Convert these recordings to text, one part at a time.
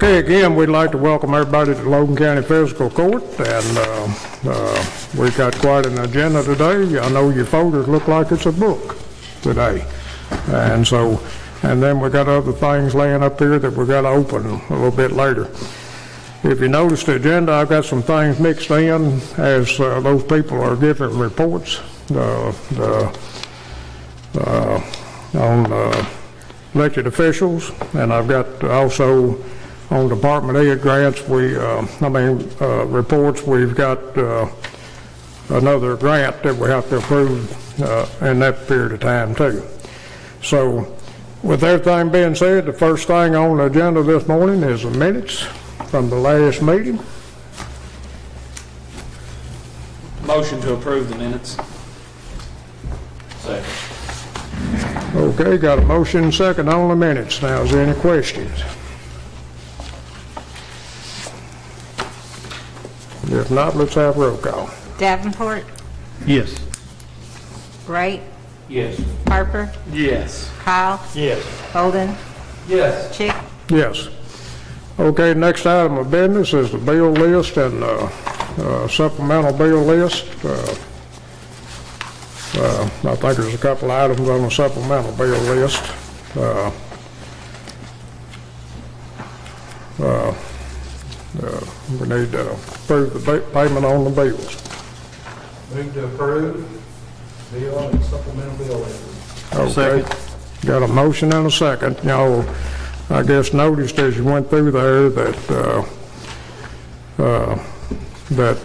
Okay, again, we'd like to welcome everybody to Logan County Fiscal Court, and we've got quite an agenda today. I know your folders look like it's a book today, and then we got other things laying up here that we got to open a little bit later. If you notice the agenda, I've got some things mixed in as those people are giving reports on elected officials, and I've got also on department head grants, reports, we've got another grant that we have to approve in that period of time too. So with everything being said, the first thing on the agenda this morning is the minutes from the last meeting. Motion to approve the minutes. Second. Okay, got a motion second on the minutes. Now, is there any questions? If not, let's have roll call. Davenport, Yes. Wright, Yes. Harper, Yes. Kyle, Yes. Holden, Yes. Chick. Yes. Okay, next item of business is the bill list and supplemental bill list. I think there's a couple items on the supplemental bill list. We need to approve the payment on the bills. Move to approve bill and supplemental bill list. Okay. Second. Got a motion and a second. Y'all, I guess, noticed as you went through there that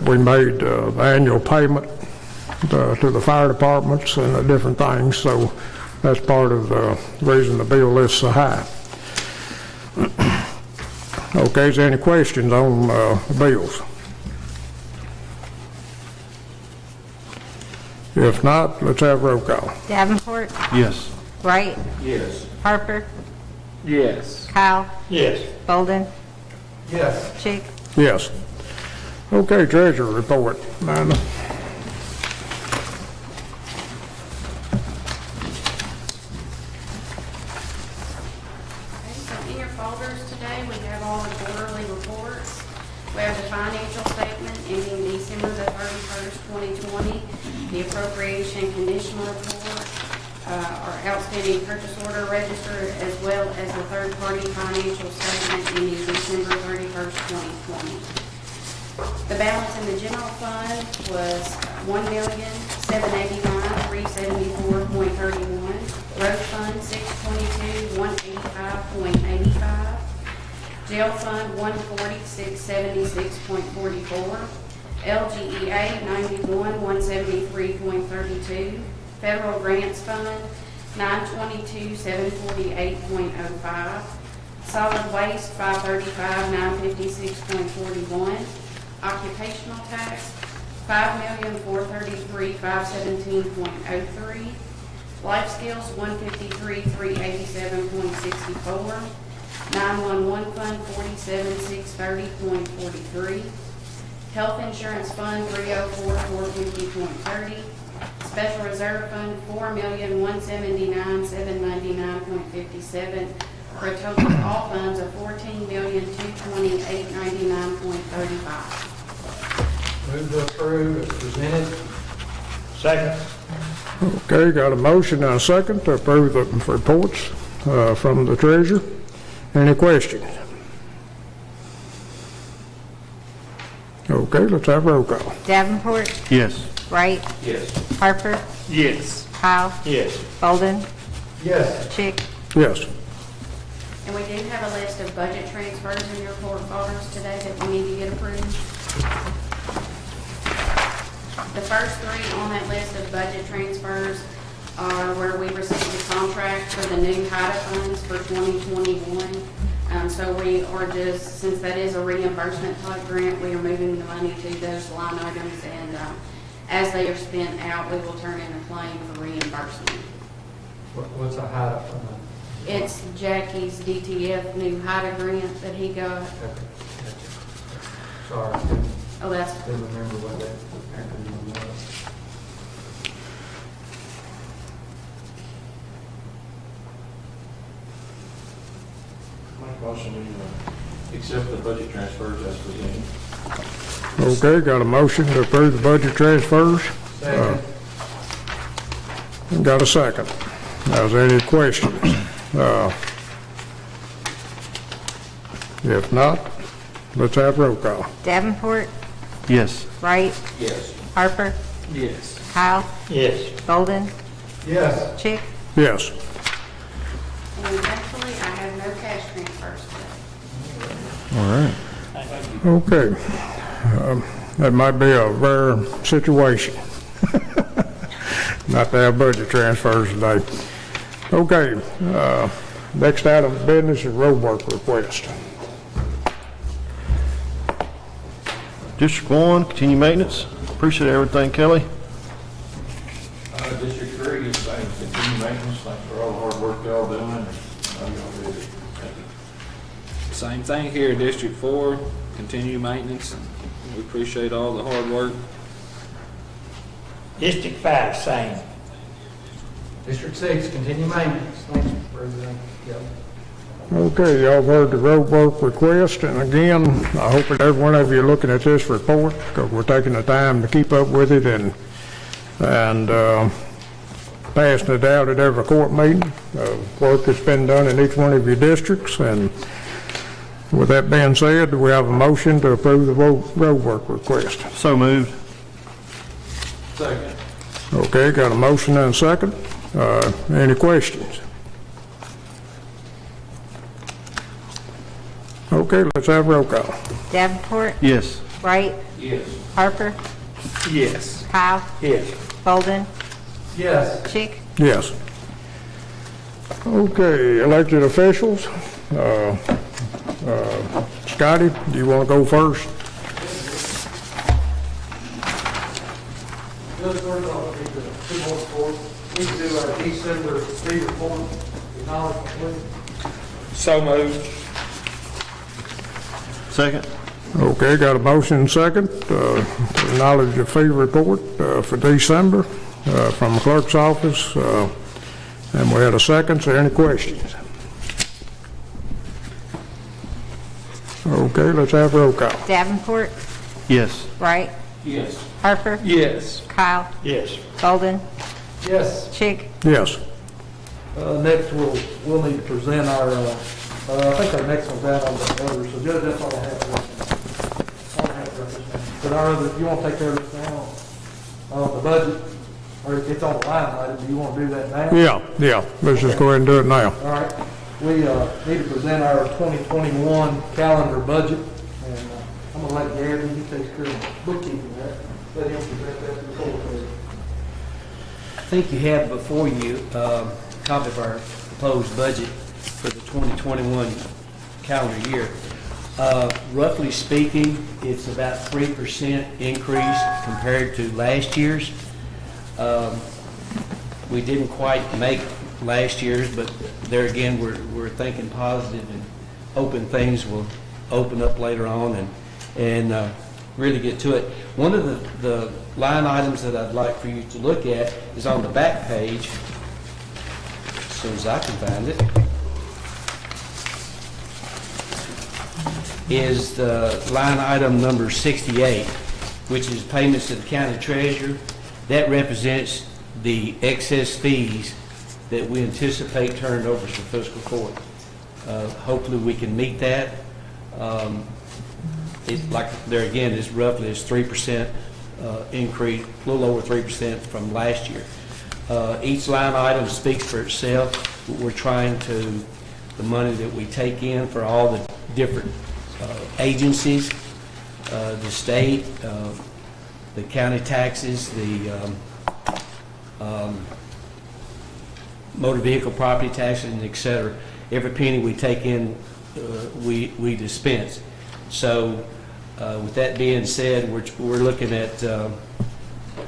we made the annual payment to the fire departments and the different things, so that's part of the reason the bill list's so high. Okay, is there any questions on the bills? If not, let's have roll call. Davenport, Yes. Wright, Yes. Harper, Yes. Kyle, Yes. Bolden, Yes. Chick. Yes. Okay, treasurer report. Nina. So in your folders today, we have all the quarterly reports. We have the financial statement ending December the 31st, 2020, the appropriation conditional report, our outstanding purchase order register, as well as the third-party financial statement ending December 31st, 2020. The balance in the general fund was $1,789,374.31. Road fund, $622,185.85. Jail fund, $140,676.44. LGEA, $91,173.32. Federal grants fund, $922,748.05. Solid waste, $535,956.41. Occupational tax, $5,433,517.03. Life skills, $153,387.64. 911 fund, $47,630.43. Health insurance fund, $304,450.30. Special reserve fund, $4,179,799.57. For a total of all funds of $14,228,99.35. Move to approve as presented. Second. Okay, got a motion and a second to approve the reports from the treasurer. Any questions? Okay, let's have roll call. Davenport, Yes. Wright, Yes. Harper, Yes. Kyle, Yes. Bolden, Yes. Chick. Yes. And we do have a list of budget transfers in your court folders today that we need to get approved. The first three on that list of budget transfers are where we received the contract for the new HIDA funds for 2021. So we are just, since that is a reimbursement type grant, we are moving the money to those line items, and as they are spent out, we will turn in a claim for reimbursement. What's a hideout from It's Jackie's DTF new HIDA grant that he got. Sorry, Oh, that's, I didn't remember what that acronym was. Make a motion to Accept the budget transfers as presented. Okay, got a motion to approve the budget transfers. Second. Got a second. Is there any questions? If not, let's have roll call. Davenport, Yes. Wright, Yes. Harper, Yes. Kyle, Yes. Golden, Yes. Chick, Yes. And thankfully, I have no cash transfers today. All right. Okay. That might be a rare situation. Not to have budget transfers today. Okay, next item of business is roadwork request. District 1, continue maintenance. Appreciate everything, Kelly. District 3 is saying continue maintenance, thanks for all the hard work y'all doing, and I know y'all did it. Thank you. Same thing here, District 4, continue maintenance. We appreciate all the hard work. District 5, same. District 6, continue maintenance, thanks, President. Yep. Okay, y'all heard the roadwork request, and again, I hope that every one of you are looking at this report, because we're taking the time to keep up with it and passing it out at every court meeting, work that's been done in each one of your districts. And with that being said, do we have a motion to approve the roadwork request? So moved. Second. Okay, got a motion and a second. Any questions? Okay, let's have roll call. Davenport, Yes. Wright, Yes. Harper, Yes. Kyle, Yes. Golden, Yes. Chick, Yes. Okay, elected officials. Scotty, do you want to go first? Just first off, we need to, two more reports. We need to do our December fee report, acknowledge complete. So moved. Second. Okay, got a motion and second to acknowledge the fee report for December from the clerk's office. And we had a second. Is there any questions? Okay, let's have roll call. Davenport, Yes. Wright, Yes. Harper, Yes. Kyle, Yes. Golden, Yes. Chick, Yes. Next, we'll need to present our, I think our next one's out on the other, so Judge, that's all I have for this one. All I have for this one. But our other, you want to take care of this now, the budget, or it's on the line item, do you want to do that now? Yeah, let's just go ahead and do it now. All right, we need to present our 2021 calendar budget, and I'm going to let Gary, he takes care of bookkeeping that, let him present that to the court. I think you have before you a copy of our proposed budget for the 2021 calendar year. Roughly speaking, it's about 3% increase compared to last year's. We didn't quite make last year's, but there again, we're thinking positive and hoping things will open up later on and really get to it. One of the line items that I'd like for you to look at is on the back page, as soon as I can find it, is the line item number 68, which is payments to the county treasurer. That represents the excess fees that we anticipate turning over to fiscal court. Hopefully we can meet that. It's like, there again, is roughly is 3% increase, a little over 3% from last year. Each line item speaks for itself. We're trying to, the money that we take in for all the different agencies, the state, the county taxes, the motor vehicle property taxes, and et cetera. Every penny we take in, we dispense. So with that being said, we're looking at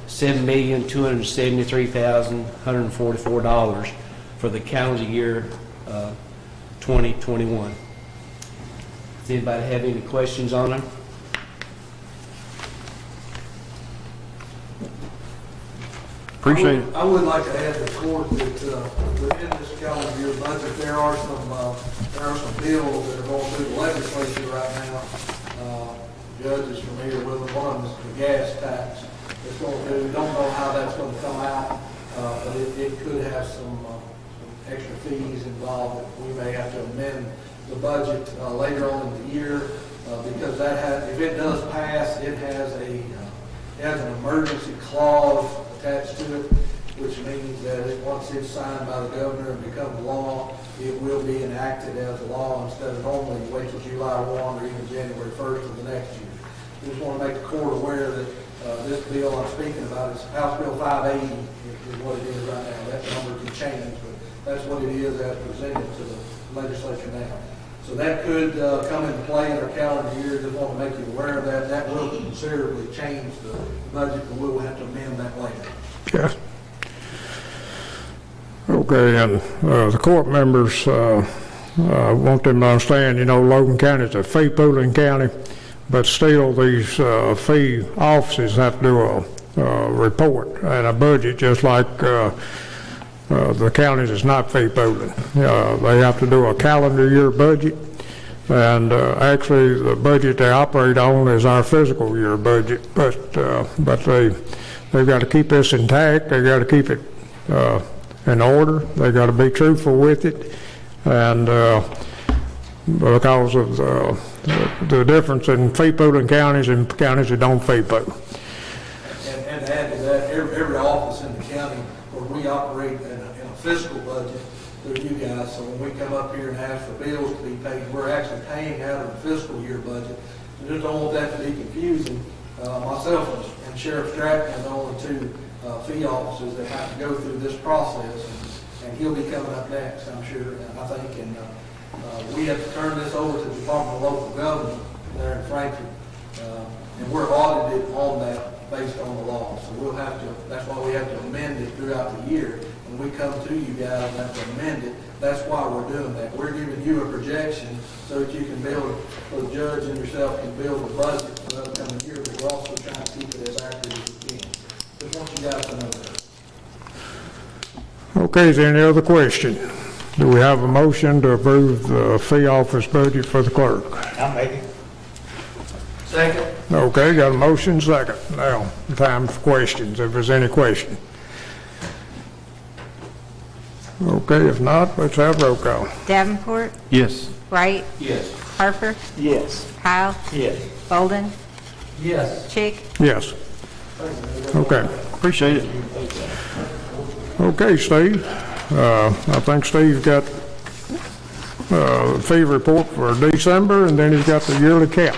$7,273,144 for the calendar year 2021. Does anybody have any questions on them? Appreciate it. I would like to add to the court that within this calendar year budget, there are some bills that are going through the legislature right now. Judge is familiar with them. One of them is the gas tax. It's going to, we don't know how that's going to come out, but it could have some extra fees involved that we may have to amend the budget later on in the year because that has, if it does pass, it has an emergency clause attached to it, which means that once it's signed by the governor and becomes law, it will be enacted as law instead of normally wait till July 1 or even January 1st of the next year. We just want to make the court aware that this bill I'm speaking about is House Bill 580 is what it is right now. That number can change, but that's what it is as presented to the legislature now. So that could come into play in our calendar year. Just want to make you aware of that. That will considerably change the budget, and we will have to amend that later. Yes. Okay, and the court members want them to understand, Logan County is a fee pooling county, but still these fee offices have to do a report and a budget just like the counties is not fee pooling. They have to do a calendar year budget, and actually the budget they operate on is our fiscal year budget, but they've got to keep this intact. They got to keep it in order. They got to be truthful with it, and because of the difference in fee pooling counties and counties that don't fee pool. And to add to that, every office in the county where we operate in a fiscal budget through you guys, so when we come up here and ask for bills to be paid, we're actually paying out of the fiscal year budget. So just don't want that to be confusing. Myself and Sheriff Stratton are the only two fee officers that have to go through this process, and he'll be coming up next, I'm sure, I think, and we have to turn this over to the Department of Local Government there in Frankfurt, and we're audited on that based on the law. So we'll have to, that's why we have to amend it throughout the year. When we come to you guys and have to amend it, that's why we're doing that. We're giving you a projection so that you can build, so the judge and yourself can build a budget for the upcoming year, but we're also trying to keep it as accurate as we can. Just want you guys to know that. Okay, is there any other question? Do we have a motion to approve the fee office budget for the clerk? I'll make it. Second. Okay, got a motion, second. Now, time for questions, if there's any question. Okay, if not, let's have roll call. Davenport, Yes. Wright, Yes. Harper, Yes. Kyle, Yes. Bolden, Yes. Chick, Yes. Okay. Appreciate it. Okay, Steve. I think Steve's got the fee report for December, and then he's got the yearly cap.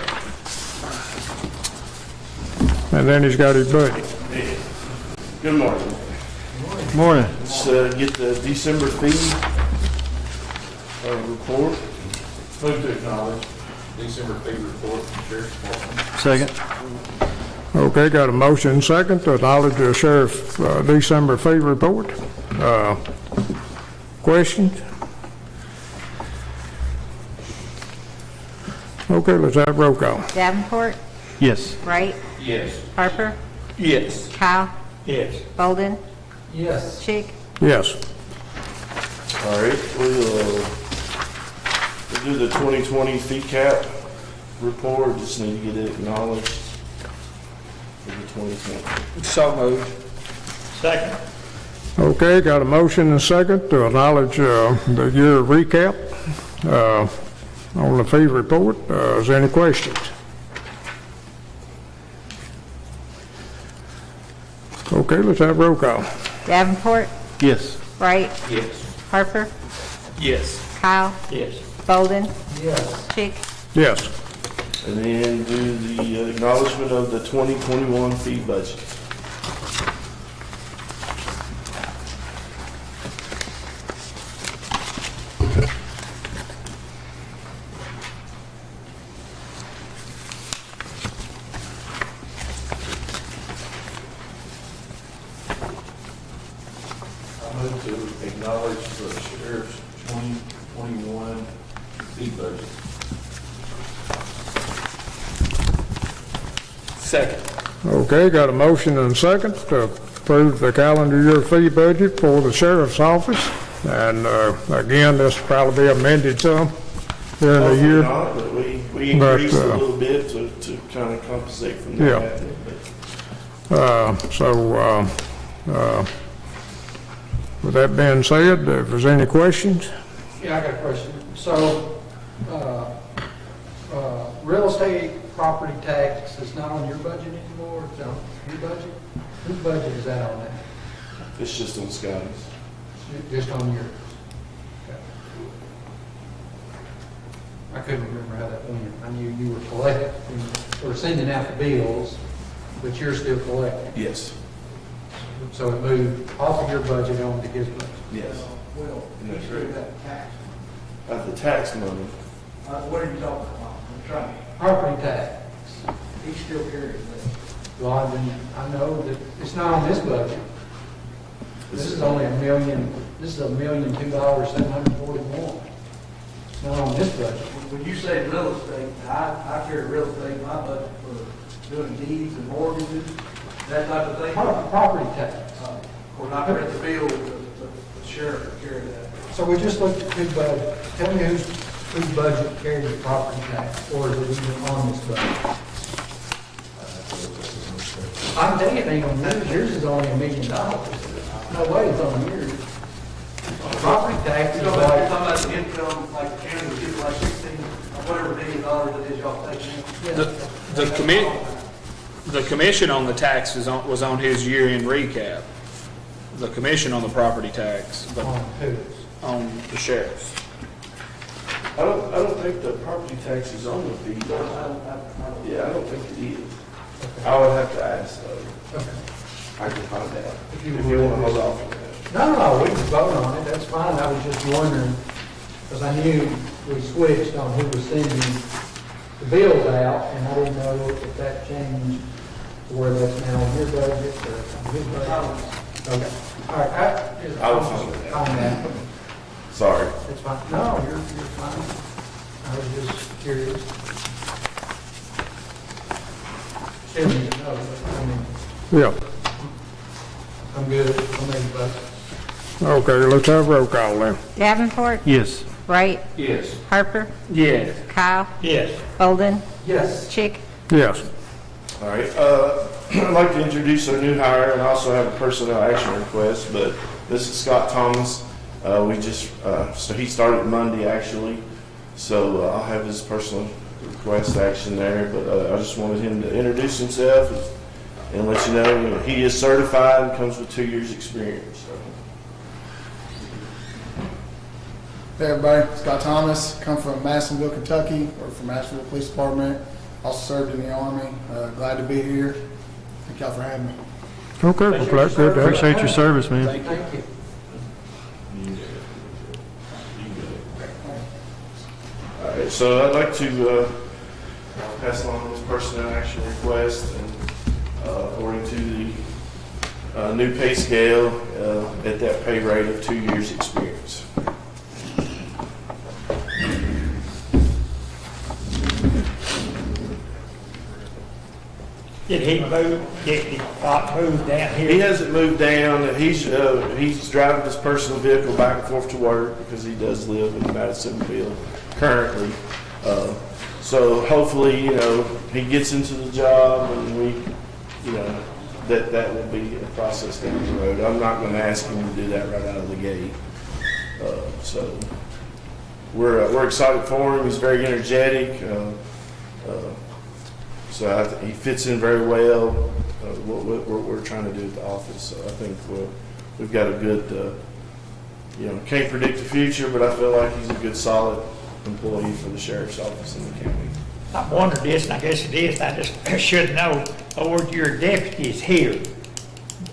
And then he's got his budget. Good morning. Morning. Let's get the December fee report. Move to acknowledge December fee report from Sheriff's Department. Second. Okay, got a motion second to acknowledge the sheriff's December fee report. Questions? Okay, let's have roll call. Davenport, Yes. Wright, Yes. Harper, Yes. Kyle, Yes. Bolden, Yes. Chick, Yes. All right, we'll do the 2020 fee cap report. Just need to get it acknowledged for the 2020. So moved. Second. Okay, got a motion and a second to acknowledge the year recap on the fee report. Is there any questions? Okay, let's have roll call. Davenport, Yes. Wright, Yes. Harper, Yes. Kyle, Yes. Bolden, Yes. Chick, Yes. And then do the acknowledgement of the 2021 fee budget. I move to acknowledge the sheriff's 2021 fee budget. Second. Okay, got a motion and a second to approve the calendar year fee budget for the sheriff's office. And again, this will probably be amended some during the Hopefully year. not, but we But, increased a little bit to kind of compensate from that. With that being said, if there's any questions? Yeah, I got a question. So, real estate property tax is not on your budget anymore, it's on your budget? Whose budget is that on that? It's just on Scotty's. Just on yours? Okay. I couldn't remember how that went. I knew you were collecting, or sending out the bills, but you're still collecting. Yes. So it moved off of your budget onto his budget? Yes. Well, That's he's right. still got tax. The tax money. What are you talking about? I'm trying, Property tax. he's still carrying that. Well, I know that it's not on this budget. This is only this is $1,002,741. It's not on this budget. When you say real estate, I carry real estate in my budget for doing deeds and mortgages, that type of thing. Property tax. Of course, I pay the bill, the sheriff will carry that. So we just looked at two budgets. Tell me whose budget carries the property tax, or is it even on this budget? I can tell you it ain't on yours. Yours is only $1 million. No way it's on yours. Property tax is You're talking like, about the income, like the county would get like 16, or whatever $1 million that is y'all taking in. The commission on the tax was on his year-end recap. The commission on the property tax, but on whose? on the sheriff's. I don't think the property tax is on the fee. Yeah, I don't think it is. I would have to ask though. Okay. I can find out. If you If you want to hold off on that. No, we can vote on it, that's fine, I was just wondering, because I knew we switched on who was sending the bills out, and I didn't know if that changed to where that's now on your budget or on his budget. Okay, all right, I will find it out. Find that, Sorry. it's fine, no, you're fine, I was just curious. Still need to know, but I mean, Yeah. I'm good, I'll make a vote. Okay, let's have roll call then. Davenport, Yes. Wright, Yes. Harper, Yes. Kyle, Yes. Bolden, Yes. Chick. Yes. All right, I'd like to introduce our new hire and also have a personnel action request, but this is Scott Thomas. So he started Monday actually, so I'll have his personal request action there, but I just wanted him to introduce himself and let you know he is certified and comes with 2 years' experience. So. Hey everybody, Scott Thomas, come from Madisonville, Kentucky, work for Madisonville Police Department, also served in the Army, glad to be here. Thank y'all for having me. Okay, well, that's good. Appreciate your service, man. Thank you. All right, so I'd like to pass along this personnel action request, and according to the new pay scale, at that pay rate of 2 years' experience. Did he not move down here? He hasn't moved down. He's driving his personal vehicle back and forth to work because he does live in Madisonville currently. So hopefully, he gets into the job and that will be a process down the road. I'm not going to ask him to do that right out of the gate. So we're excited for him. He's very energetic. So he fits in very well what we're trying to do at the office. So I think we've got a good, can't predict the future, but I feel like he's a good, solid employee for the sheriff's office in the county. I wondered this, and I guess it is, I just should know, or your deputies here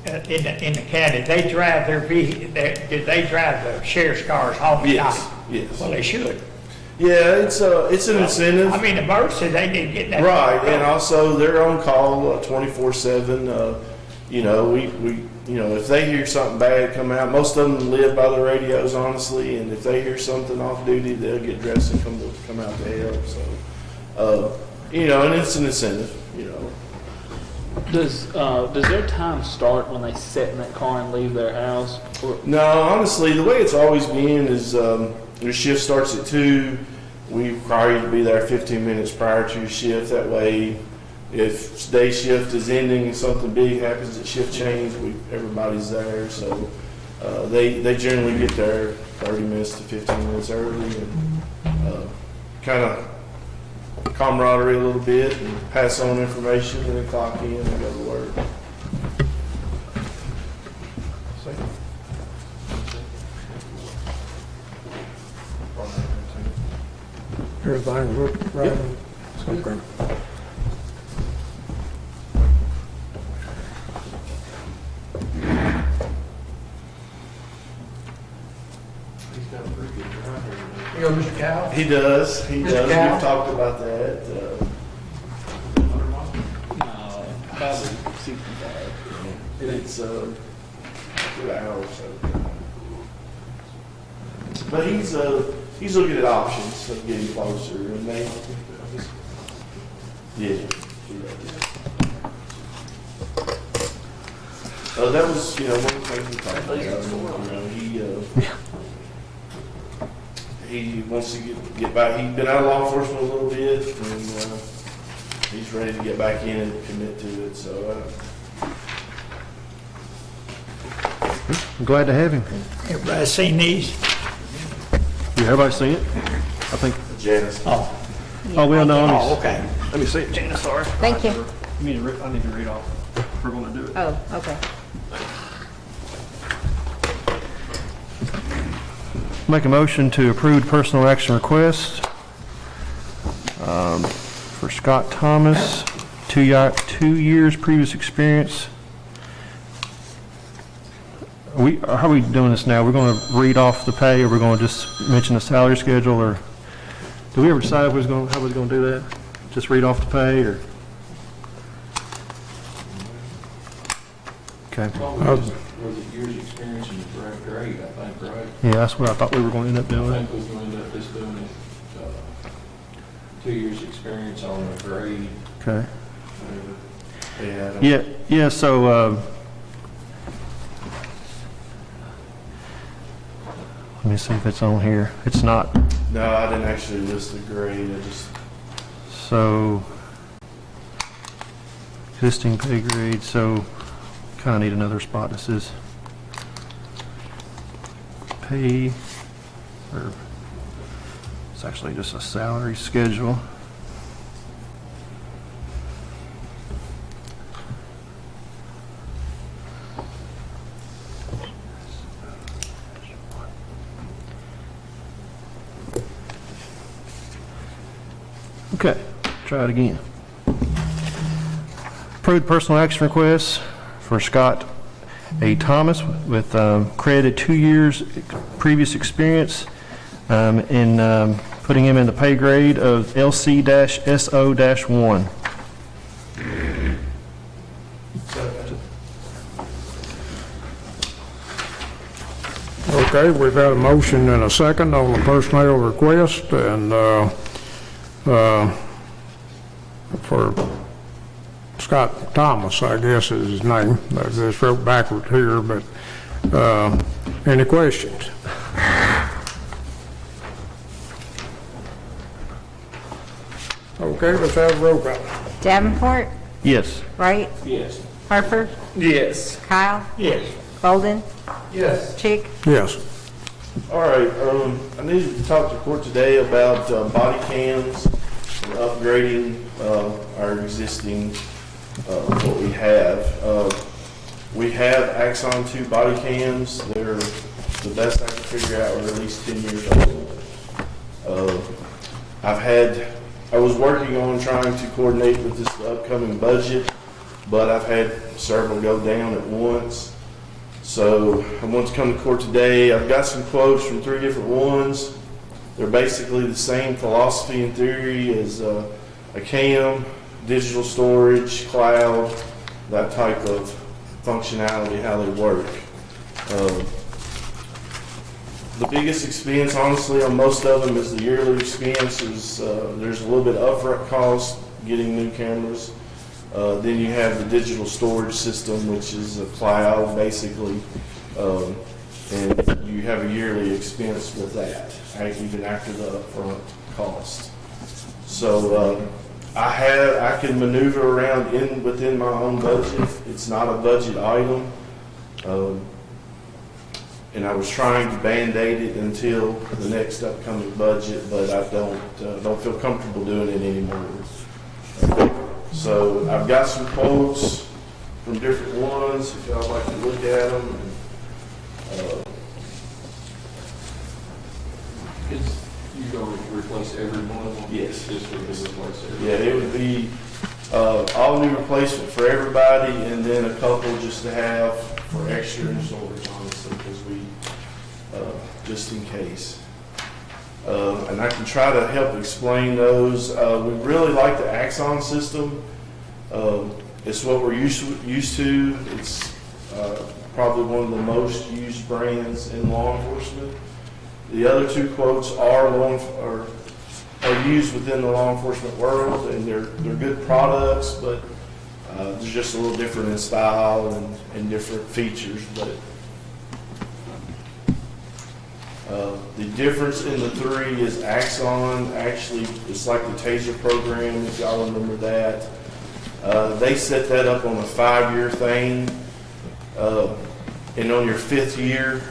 in the county, they drive their vehicle, do they drive the sheriff's cars home at Yes, night? yes. Well, they should. Yeah, it's an incentive. I mean, emergency, they need to get that. Right, and also they're on call 24/7. If they hear something bad come out, most of them live by the radios, honestly. And if they hear something off duty, they'll get dressed and come out to help. So, and it's an incentive. Does their time start when they sit in that car and leave their house? Or- No, honestly, the way it's always been is your shift starts at 2. We require you to be there 15 minutes prior to your shift. That way, if day shift is ending and something big happens at shift change, everybody's there. So they generally get there 30 minutes to 15 minutes early and kind of camaraderie a little bit and pass on information and then clock in and go to work. Everything look right? Okay. You know, Mr. Cow? He does. He Mr. does. Cal? We've talked about that. No, probably 65. It's 2 hours. So. But he's looking at options of getting closer, and they. Yeah. That was one of the things we talked about. He wants to get back. He's been out of law enforcement a little bit, and he's ready to get back in and commit to it. So. I'm glad to have him. Everybody seen these? Yeah, everybody seen it? I think. Janice. Oh, Well, no. oh, okay. Let me see it, Janice. Sorry. Thank you. I need to read off. We're going to do it. Oh, okay. Make a motion to approve personal action request for Scott Thomas, 2 years previous experience. How are we doing this now? We're going to read off the pay, or we're going to just mention the salary schedule, or do we ever decide how we're going to do that? Just read off the pay, or? Okay. Was it years' experience in the correct grade, I think, right? Yeah, that's what I thought we were going to end up I doing. think we're going to end up just doing it, 2 years' experience on a grade. Okay. Yeah. Yeah, so, let me see if it's on here. It's not. No, I didn't actually list the grade. I just. So, existing pay grade, so kind of need another spot that says pay, or it's actually just a salary schedule. Okay, try it again. Approved personal action request for Scott A. Thomas with credited 2 years previous experience in putting him in the pay grade of LC-SO-1. Okay, we've had a motion and a second on the personnel request, and for Scott Thomas, I guess is his name. I just wrote backward here, but any questions? Okay, let's have a roll call. Davenport, Yes. Wright, Yes. Harper, Yes. Kyle, Yes. Golden, Yes. Chick. Yes. All right. I needed to talk to court today about body cams and upgrading our existing what we have. We have Axon 2 body cams. They're the best I can figure out. Are at least 10 years old. I was working on trying to coordinate with this upcoming budget, but I've had several go down at once. So I want to come to court today. I've got some quotes from 3 different ones. They're basically the same philosophy and theory as a cam, digital storage, cloud, that type of functionality, how they work. The biggest expense, honestly, on most of them is the yearly expense. There's a little bit of upfront cost getting new cameras. Then you have the digital storage system, which is a cloud basically, and you have a yearly expense with that, even after the upfront cost. So I can maneuver around within my own budget. It's not a budget item, and I was trying to Band-Aid it until the next upcoming budget, but I don't feel comfortable doing it anymore. So I've got some quotes from different ones, if y'all like to look at them. You going to replace every one of them? Yes. Just to replace every. Yeah, it would be all new replacement for everybody, and then a couple just to have for extra in storage, honestly, because just in case. And I can try to help explain those. We really like the Axon system. It's what we're used to. It's probably one of the most used brands in law enforcement. The other two quotes are used within the law enforcement world, and they're good products, but they're just a little different in style and different features. But the difference in the three is Axon, actually, it's like the TASER program, if y'all remember that. They set that up on a 5-year thing, and on your 5th year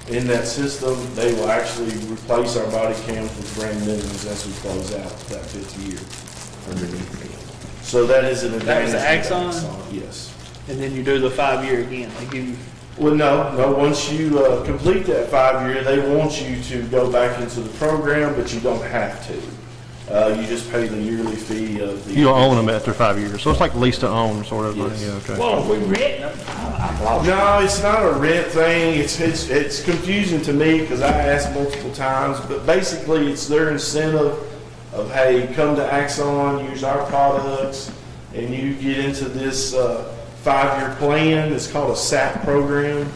in that system, they will actually replace our body cams with brand new ones as we close out that 5th year underneath it. So that is an advantage. That was the with Axon? Yes. And then you do the 5-year again. They give you. Well, no. Once you complete that 5-year, they want you to go back into the program, but you don't have to. You just pay the yearly fee of the. You don't own them after 5 years, so it's like lease to own sort of. Yes. Yeah, okay. Well, if we rent them, I've lost. No, it's not a rent thing. It's confusing to me because I asked multiple times, but basically it's their incentive of, hey, come to Axon, use our products, and you get into this 5-year plan. It's called a SAP program.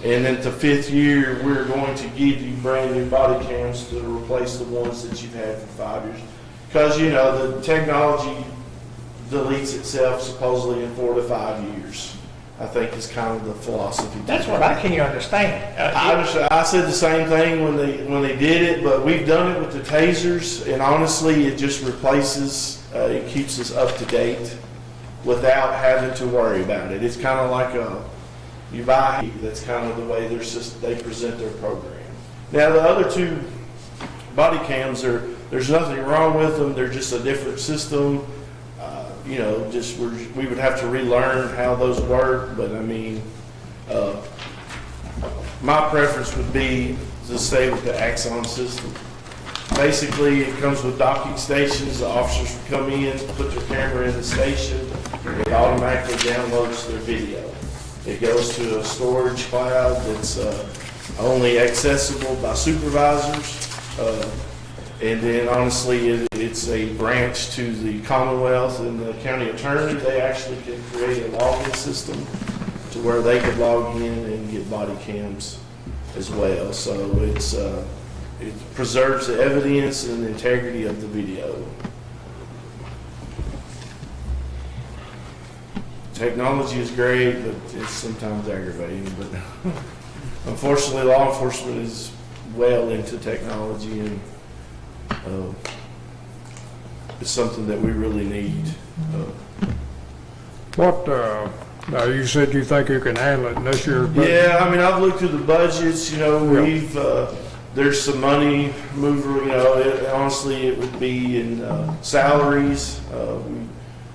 And at the 5th year, we're going to give you brand new body cams to replace the ones that you've had for 5 years. Because, the technology deletes itself supposedly in 4 to 5 years. I think is kind of the philosophy. That's what I can't understand. I said the same thing when they did it, but we've done it with the tasers, and honestly, it just replaces, it keeps us up to date without having to worry about it. It's kind of like you buy. That's kind of the way they present their program. Now the other two body cams there's nothing wrong with them. They're just a different system. We would have to relearn how those work. But I mean, my preference would be to stay with the Axon system. Basically, it comes with docking stations. The officers would come in, put their camera in the station. It automatically downloads their video. It goes to a storage cloud that's only accessible by supervisors. And then honestly, it's a branch to the Commonwealth and the county attorney. They actually can create a login system to where they could log in and get body cams as well. So it preserves the evidence and the integrity of the video. Technology is great, but it's sometimes aggravating. But unfortunately, law enforcement is well into technology, and it's something that we really need. Now you said you think you can handle it this year. Yeah, I mean, I've looked through the budgets. We've there's some money mover. Honestly, it would be in salaries.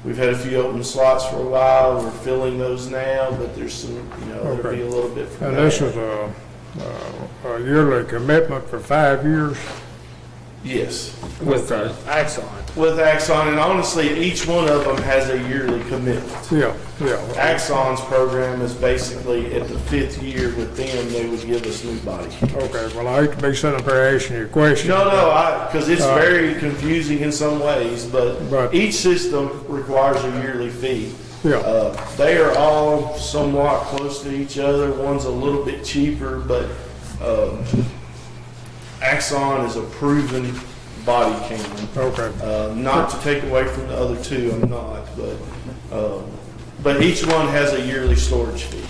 We've had a few open slots for a while. We're filling those now, but there's some, there'll be a little bit for And that. this is a yearly commitment for 5 years? Yes. With Axon. With Axon, and honestly, each one of them has a yearly commitment. Yeah. Axon's program is basically at the 5th year with them, they would give us new body cams. Okay, well, I hate to be sitting up there asking you a question. No, because it's very confusing in some ways, but each system requires a yearly fee. Yeah. They are all somewhat close to each other. One's a little bit cheaper, but Axon is a proven body cam. Okay. Not to take away from the other two, I'm not, but each one has a yearly storage fee.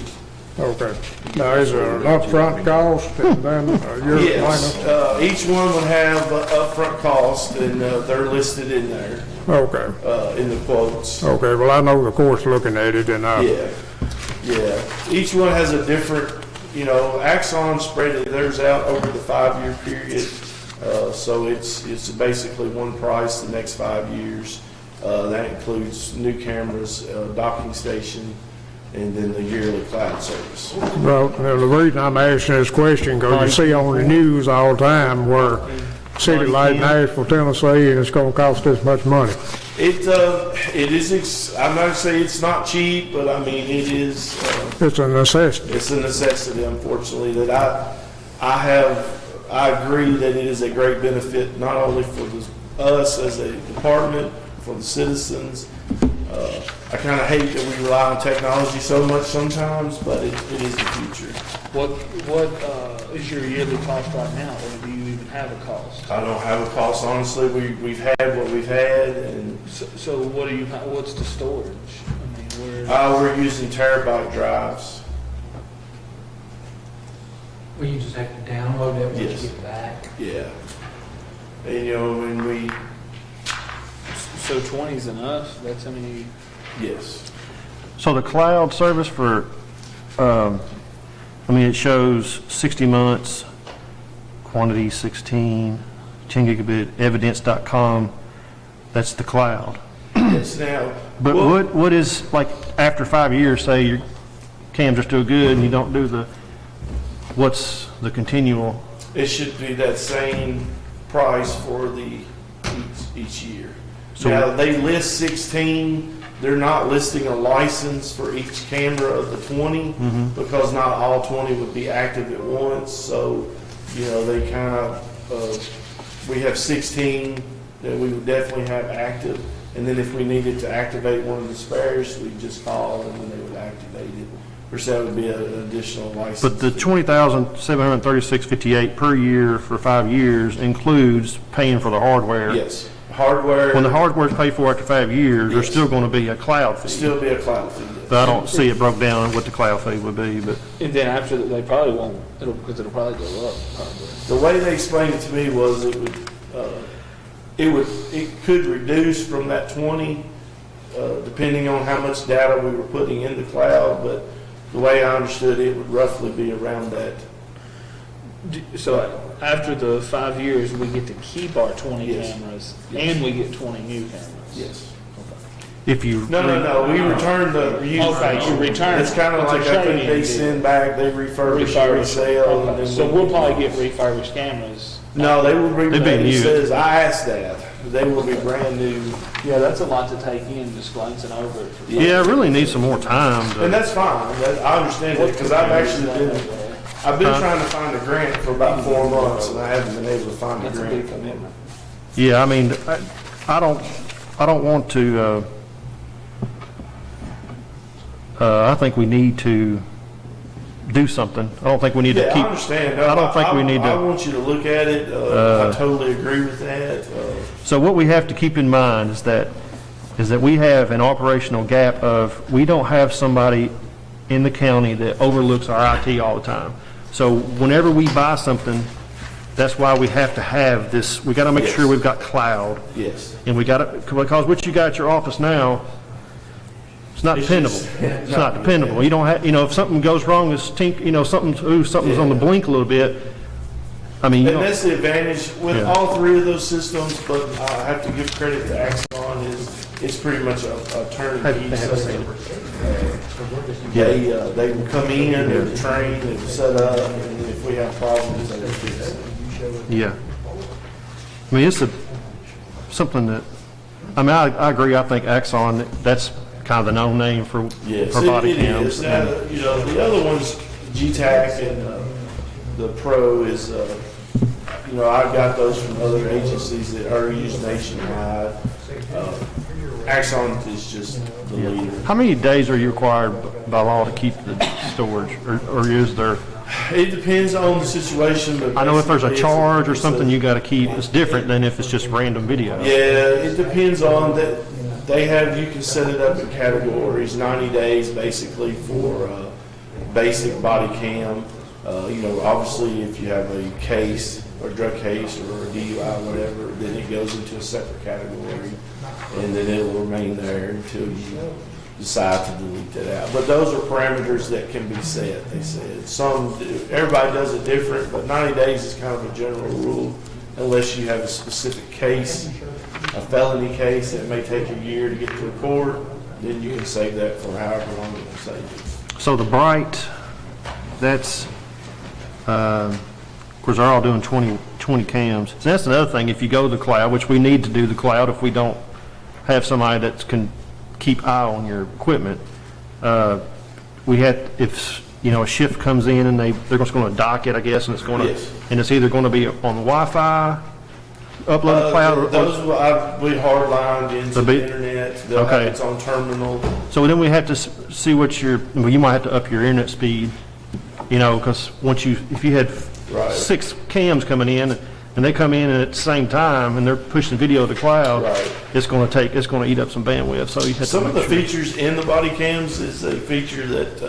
Okay. Now, is there an upfront cost and then a yearly Yes, maintenance? each one would have a upfront cost, and they're listed in there, Okay. in the quotes. Okay, well, I know the court's looking at it and Yeah. Each one has a different, Axon spread theirs out over the 5-year period. So it's basically one price the next 5 years. That includes new cameras, docking station, and then the yearly cloud service. well, the reason I'm asking this question, because you see on the news all the time where city like Nashville, Tennessee, and it's gonna cost this much money. It is, I'm not gonna say it's not cheap, but I mean, it is, It's a necessity. it's a necessity, unfortunately, that I agree that it is a great benefit, not only for us as a department, for the citizens. I kind of hate that we rely on technology so much sometimes, but it is the future. What is your yearly cost right now, or do you even have a cost? I don't have a cost, honestly. We've had what we've had, and So what's the storage? I mean, where? we're using terabyte drives. Well, you just have to download it once Yes. you get back. Yeah. And when we, So 20's enough? That's how many? yes. So the cloud service for, it shows 60 months, quantity 16, 10 gigabit, evidence.com, that's the cloud. Yes, now. But well, what is, like, after 5 years, say your cams are still good and you don't do what's the continual? It should be that same price for each year. So- Now, they list 16, they're not listing a license for each camera of the 20, because not all 20 would be active at once, so, they kind of, we have 16 that we would definitely have active, and then if we needed to activate one of the spares, we'd just call and then they would activate it. Of course, that would be an additional license. But the $20,736.58 per year for 5 years includes paying for the hardware. Yes, hardware. When the hardware's paid for after 5 years, there's Yes. still going to be a cloud fee. Still be a cloud fee. Yes. But I don't see it broke down what the cloud fee would be, but. And then after that, they probably won't, because it'll probably go up, probably. The way they explained it to me was it could reduce from that 20, depending on how much data we were putting in the cloud, but the way I understood it would roughly be around that. So after the 5 years, we get to keep our 20 Yes. cameras, Yes. and we get 20 new cameras? Yes. If you. No, we return the used. Okay, you return. It's kind of It's a like, I think trade-in they deal. send back, they refurbish, resell. and Okay, then so we- we'll probably get refurbished cameras. No, they will be, They'd be it new. says, I asked that, they will be brand new. Yeah, that's a lot to take in, just glancing over it. Yeah, I really need some more time And to. that's fine, I understand that, because I've actually been Huh? trying to find a grant for about 4 months, and I haven't been able to find a That's a grant. big commitment. Yeah, I don't want to, I think we need to do something. I don't think we need to Yeah, I keep. understand. I don't think we need I to. want you to look at it, I totally agree with that. So what we have to keep in mind is that we have an operational gap of, we don't have somebody in the county that overlooks our IT all the time. So whenever we buy something, that's why we have to have this, we got to make Yes. sure we've got cloud. Yes. And we got to, because what you got at your office now, it's not It's dependable. just- It's not dependable. You don't have, if something goes wrong, something's on the blink a little bit, I mean, you And don't. that's the advantage with Yeah. all 3 of those systems, but I have to give credit to Axon, it's pretty much a turnkey system. They will come in, they will train, they will set up, and if we have problems, they will fix it. Yeah. I mean, it's something that, I agree, I think Axon, that's kind of the known name for Yes, body it cams. is. Now, the other ones, GTAC and the Pro is, I've got those from other agencies that are used nationwide. Axon is just the leader. How many days are you required by law to keep the storage, or is there It depends on the situation, but. I know if there's a basically charge or it's something you gotta keep, it's different than if it's just random video. Yeah, it depends on that. They have, you can set it up in categories, 90 days basically for basic body cam. Obviously if you have a case or drug case or a DUI, whatever, then it goes into a separate category. And then it will remain there until you decide to delete that out. But those are parameters that can be set, they said. Everybody does it different, but 90 days is kind of a general rule unless you have a specific case, a felony case that may take a year to get to a court, then you can save that for however long you want to save it. So the Bright, that's, of course, they're all doing 20 cams. So that's another thing, if you go to the cloud, which we need to do the cloud if we don't have somebody that can keep eye on your equipment. We had, if, a shift comes in and they're just going to dock it, I guess, and it's going to, Yes. and it's either going to be on Wi-Fi, upload the cloud, or, Those will be hardlined into The the internet. They'll have Okay. its own terminal. so then we have to see what you might have to up your internet speed, because if you had Right. 6 cams coming in, and they come in at the same time, and they're pushing video to the cloud, Right. it's going to eat up some bandwidth, so you have to Some of make the sure. features in the body cams is a feature that,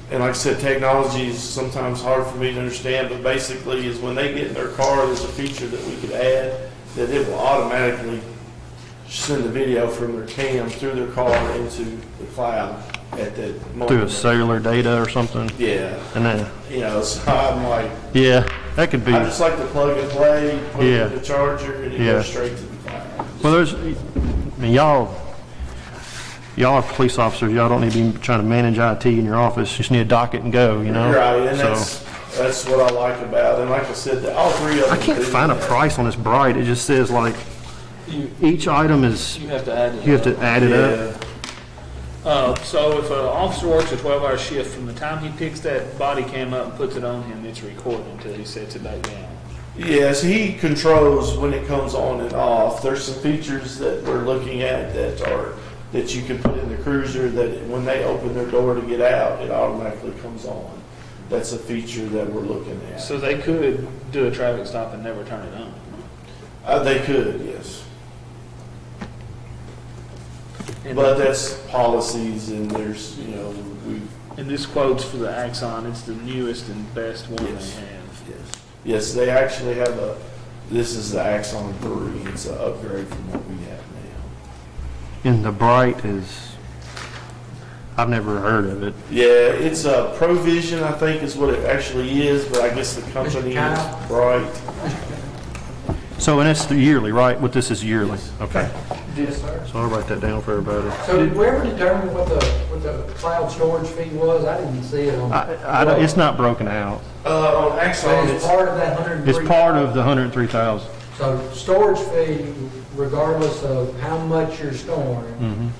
and like I said, technology is sometimes hard for me to understand, but basically is when they get in their car, there's a feature that we could add that it will automatically send the video from their cam through their car into the cloud at that moment. Through a cellular data or something, Yeah, and then, so I'm like, yeah, that could be, I just like to plug and play, put it Yeah. in the charger, and it Yeah. goes straight to the cloud. well, y'all are police officers, y'all don't need to be trying to manage IT in your office, you just need to dock it and go, Right, and So- that's what I like about it. And like I said, all three of them. I can't do find a that. price on this Bright, it just says like, each item is, You have to add it. you have to add it up. Yeah. So if an officer works a 12-hour shift, from the time he picks that body cam up and puts it on him, it's recorded until he sets it back down. Yes, he controls when it comes on and off. There's some features that we're looking at that you can put in the cruiser that when they open their door to get out, it automatically comes on. That's a feature that we're looking at. So they could do a traffic stop and never turn it on. They could, yes. And But that's policies and there's, And this quote's for the Axon. It's the newest and best one Yes. they have. Yes, they actually have this is the Axon 3. It's an upgrade from what we have now. And the Bright is, I've never heard of it. Yeah, it's a Provision, I think is what it actually is, but I guess the company is Bright. So, and it's the yearly, right? What this is yearly? Okay. Yes, sir. So I'll write that down for everybody. So did we ever determine what the cloud storage fee was? I didn't see it on. It's not broken out. On Axon, So it's it's, part of that 103. It's part of the 103,000. So storage fee, regardless of how much you're storing.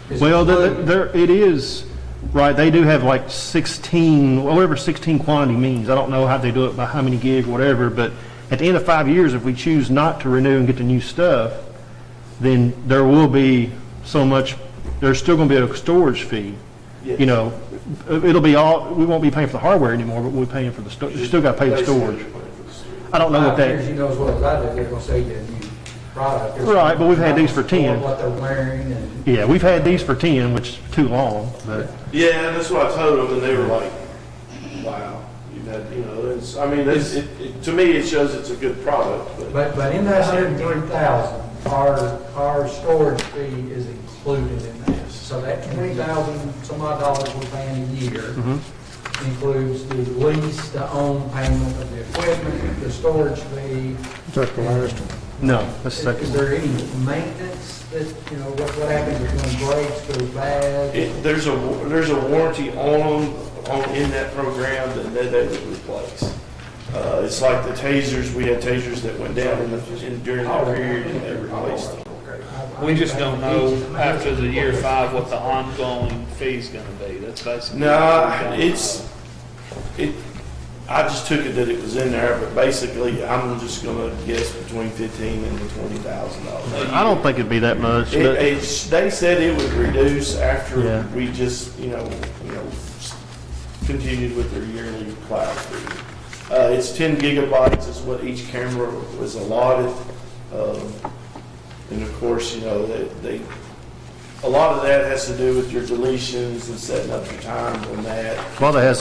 is Well, included. it is, right, they do have like 16, whatever 16 quantity means. I don't know how they do it, by how many gig, whatever, but at the end of 5 years, if we choose not to renew and get the new stuff, then there will be so much, there's still going to be a storage fee. Yes. It'll be all, we won't be paying for the hardware anymore, but we'll be paying for the storage. You still got to pay the storage. I don't know what 5 years, that, you know as well as I do, they're gonna say you a new product. They're Right, but we've had these for 10. What they're wearing and. yeah, we've had these for 10, which is too long, but. yeah, that's what I told them, and they were like, wow. You've had, to me, it shows it's a good product, but But in that 103,000, our storage fee is included in that. So that 20,000 some odd dollars we're paying a year includes the lease, the own payment of the equipment, the storage fee. Is that the last one? No, that's Is second. there any maintenance that, what happens if one breaks, goes bad? there's a warranty on them, in that program that they would replace. It's like the tasers, we had tasers that went down during that period and they replaced them. We just don't know after the year 5 what the ongoing fee's gonna be. That's basically. No, I just took it that it was in there, but basically, I'm just gonna guess between $15,000 and $20,000. I don't think it'd be that much, but They said it would reduce after Yeah. we just, continued with their yearly cloud fee. It's 10 gigabytes is what each camera was allotted. And of course, you know, a lot of that has to do with your deletions and setting up your times on that. Well, it has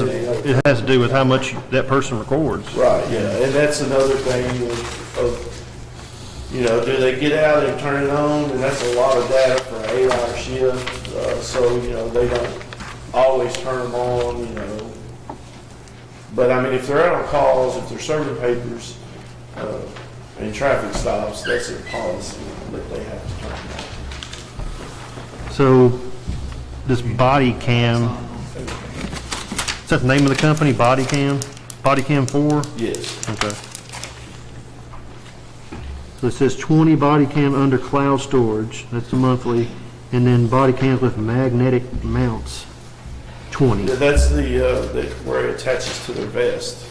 to do with how much that person records. Right, yeah, and that's another thing of, you know, do they get out and turn it on? And that's a lot of data for an 8-hour shift, so, you know, they don't always turn them on, you know. But I mean, if they're out on calls, if they're serving papers, and traffic stops, that's their policy that they have to turn them on. So this body cam, is that the name of the company, Body Cam? Body Cam 4? Yes. Okay. So it says 20 body cam under cloud storage, that's the monthly, and then body cams with magnetic mounts, 20. Yeah, that's where it attaches to their vest.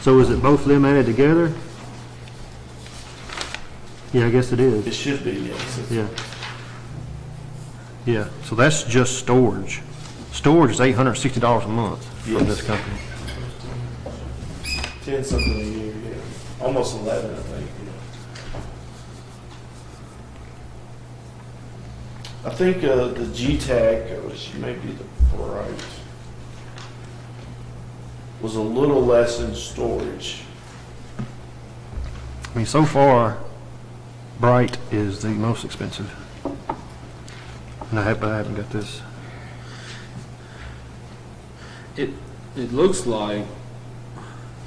So is it both of them added together? Yeah, I guess it It is. should be, yes. Yeah. Yeah, so that's just storage. Storage is $860 a month from Yes. this company. 10 something a year, yeah. Almost 11, I think. Yeah. I think the G-Tag, which may be the right, was a little less in storage. I mean, so far, Bright is the most expensive. And I haven't got this. It looks like,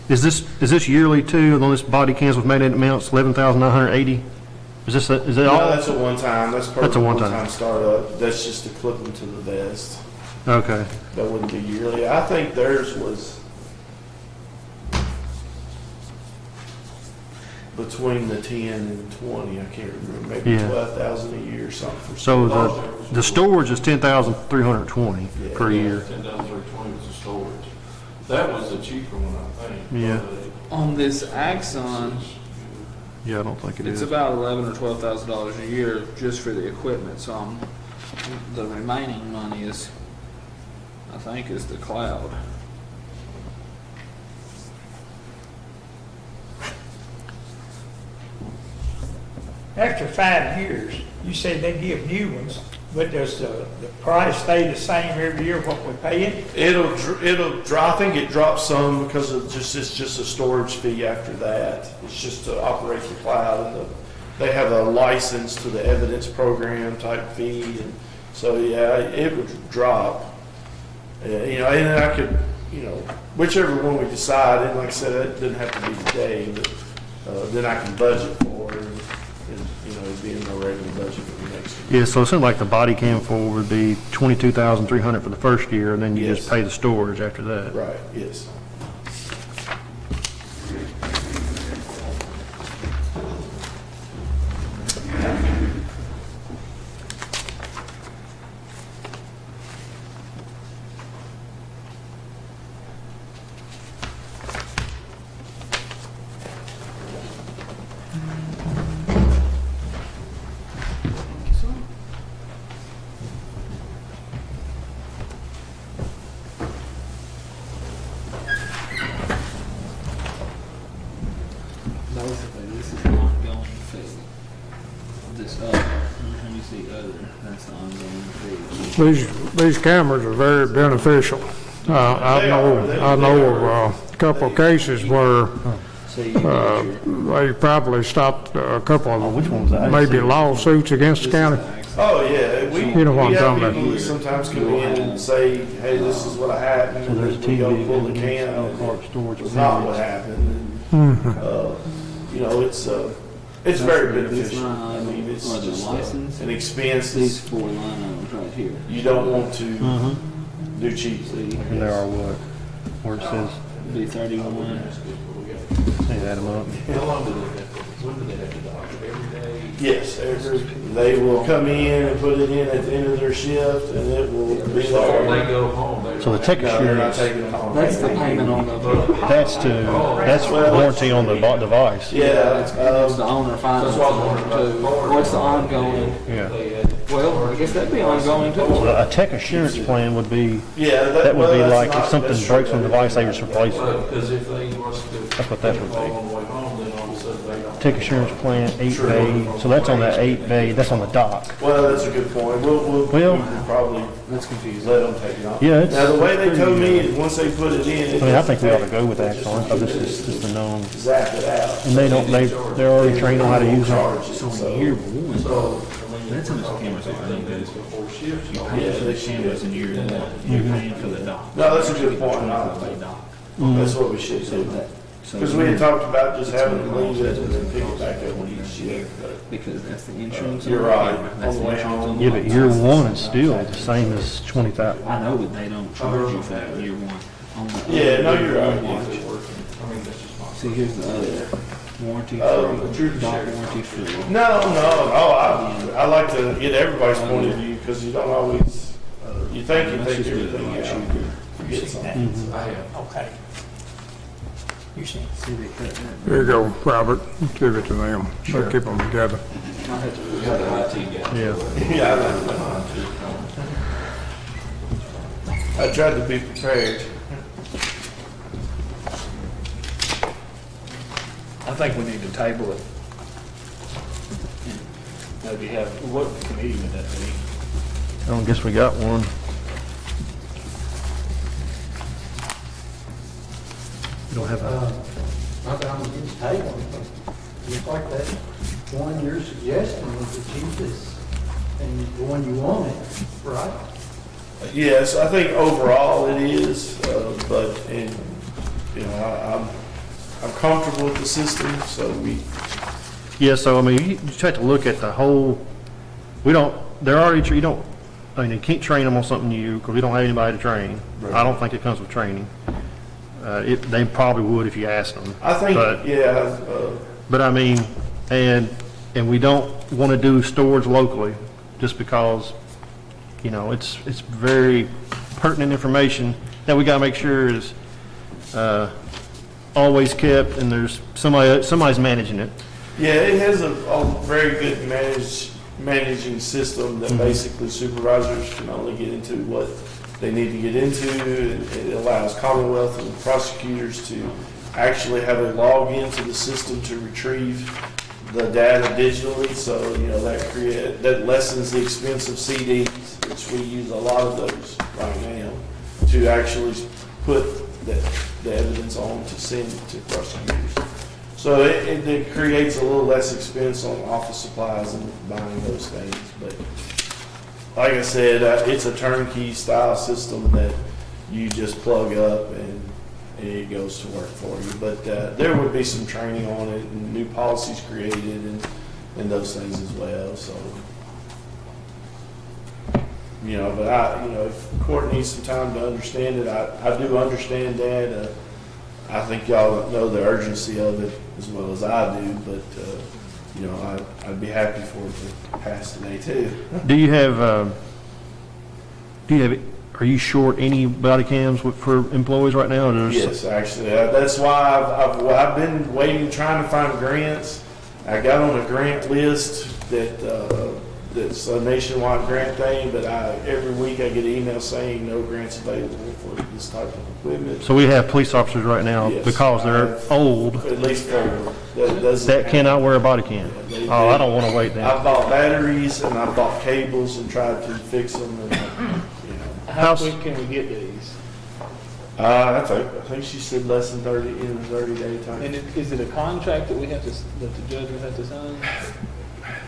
Is this yearly too? On this body cams with magnetic mounts, 11,980. Is that No, all? that's a one-time. That's part That's of a the one-time. one-time startup. That's just to clip them to the vest. Okay. That wouldn't be yearly. I think theirs was between the 10 and 20. I can't remember. Maybe Yeah. 12,000 a year or something. So the storage is 10,320 Yeah. per year. 10,320 was the storage. That was the cheaper one, I think. Yeah. on this Axon, Yeah, I don't think it it's is. about $11,000 or $12,000 a year just for the equipment, so the remaining money is, I think, is the cloud. After 5 years, you say they give new ones, but does the price stay the same every year, what we're paying? It'll drop. I think it drops some because it's just a storage fee after that. It's just to operate the cloud, and they have a license to the evidence program type fee, and so yeah, it would drop. You know, and I could, you know, whichever one we decide, and like I said, it doesn't have to be today, but then I can budget for it, and you know, it'd be in my regular budget for the next year. Yeah, so it seems like the body cam 4 would be 22,300 for the first year, and then you just Yes. pay the storage after that. Right. Yes. Basically, this is the ongoing fee. This other, let me see other, that's the ongoing fee. These cameras are very beneficial. I know of a couple of cases where they probably stopped a couple of maybe lawsuits against the county. Oh, yeah, You know what I'm we have talking about. people that sometimes come in and say, hey, this is what happened, and then we go pull the can, and it's not what happened. And, you know, it's very beneficial. I mean, it's just an expense These 4 line items right here. you don't want to do cheaply. And there are what? Where it says, Be 31. they add them up. How long do they have to, when do they have to dock it? Every day? Yes, they will come in and put it in at the end of their shift, and it will be Before they there. go home, they. So the tech No, they're not assurance, taking it home. That's the payment on the, that's warranty on the device. Yeah, it's the owner finance. That's what I was wondering about. What's the ongoing? Yeah. well, Well, I guess that'd be ongoing too. Well, a tech assurance plan would be, Yeah, that would well, be that's like not- if something that's breaks true. on the device, they just replace it. Because if they was to. That's what that would be. Fall on the way home, then all of a sudden they don't. Tech assurance plan, 8 bay, so that's on that 8 bay, that's on the dock. Well, that's a good point. We'll Well- we could probably That's confusing. let them take it off. Yeah, it's Now, the way they told me is once they put it in. I mean, I think we ought to go with Axon, because this is just a known, Zap it out. and they're already trained on how to use them. Charge it, So in year one, that's how much cameras are running. Before shift, You pay for the cameras in year one, you're paying for the dock. No, that's a good point. By dock. That's what we should So do. that, so. Because we had talked about just having them leave it and then pick it back up each year. But Because that's the insurance. You're on the right. camera. That's On the the way insurance home. on the Yeah, but box. year one is still the same as 20,000. I know, but they don't charge you for that in year one. On the Yeah, no, you're right. watch. I mean, that's just my. See, here's the other warranty Oh, free, dock warranty free. no. I like to get everybody's point of view because you don't always, you think That's just good. everything Watch out. you do. Forget something. I have. Okay. You see. See, they cut that. Here you go, Robert, give it to them. They'll keep them together. I had to- We got an IT guy. Yeah. Yeah, I like that. I tried to be prepared. I think we need to table it. Maybe have, what committee would that be? I don't guess we got one. We don't have a, Not that I'm against tabling, but looks like that one you're suggesting is the cheapest and the one you wanted, right? Yes, I think overall it is, but I'm comfortable with the system, so yeah, so I mean, you just have to look at the whole, they're already, you don't, I mean, you can't train them on something new because we don't have anybody to train. I don't think it comes with training. They probably would if you asked them. I think, But- yeah, But I mean, and we don't want to do storage locally just because, it's very pertinent information that we got to make sure is always kept and there's somebody's managing it. yeah, it has a very good managing system that basically supervisors can only get into what they need to get into. It allows Commonwealth and prosecutors to actually have a login to the system to retrieve the data digitally. So, that lessens the expense of CDs, which we use a lot of those right now, to actually put the evidence on to send to prosecutors. So it creates a little less expense on office supplies and buying those things. But like I said, it's a turnkey style system that you just plug up and it goes to work for you. But there would be some training on it and new policies created and those things as well. So, but if court needs some time to understand it, I do understand that. I think y'all know the urgency of it as well as I do, but, I'd be happy for it to pass today too. Are you short any body cams for employees right now? Or there's- Yes, actually, that's why I've been waiting, trying to find grants. I got on a grant list that's a nationwide grant thing, but every week I get emails saying no grants available for this type of equipment. So we have police officers right now Yes, because they're old At least 4 that that cannot wear a body cam. They- Oh, I don't want to wait then. I've bought batteries and I've bought cables and tried to fix them and, How quick can we get these? I think she said less than 30, in a 30-day time. And is it a contract that that the judge would have to sign?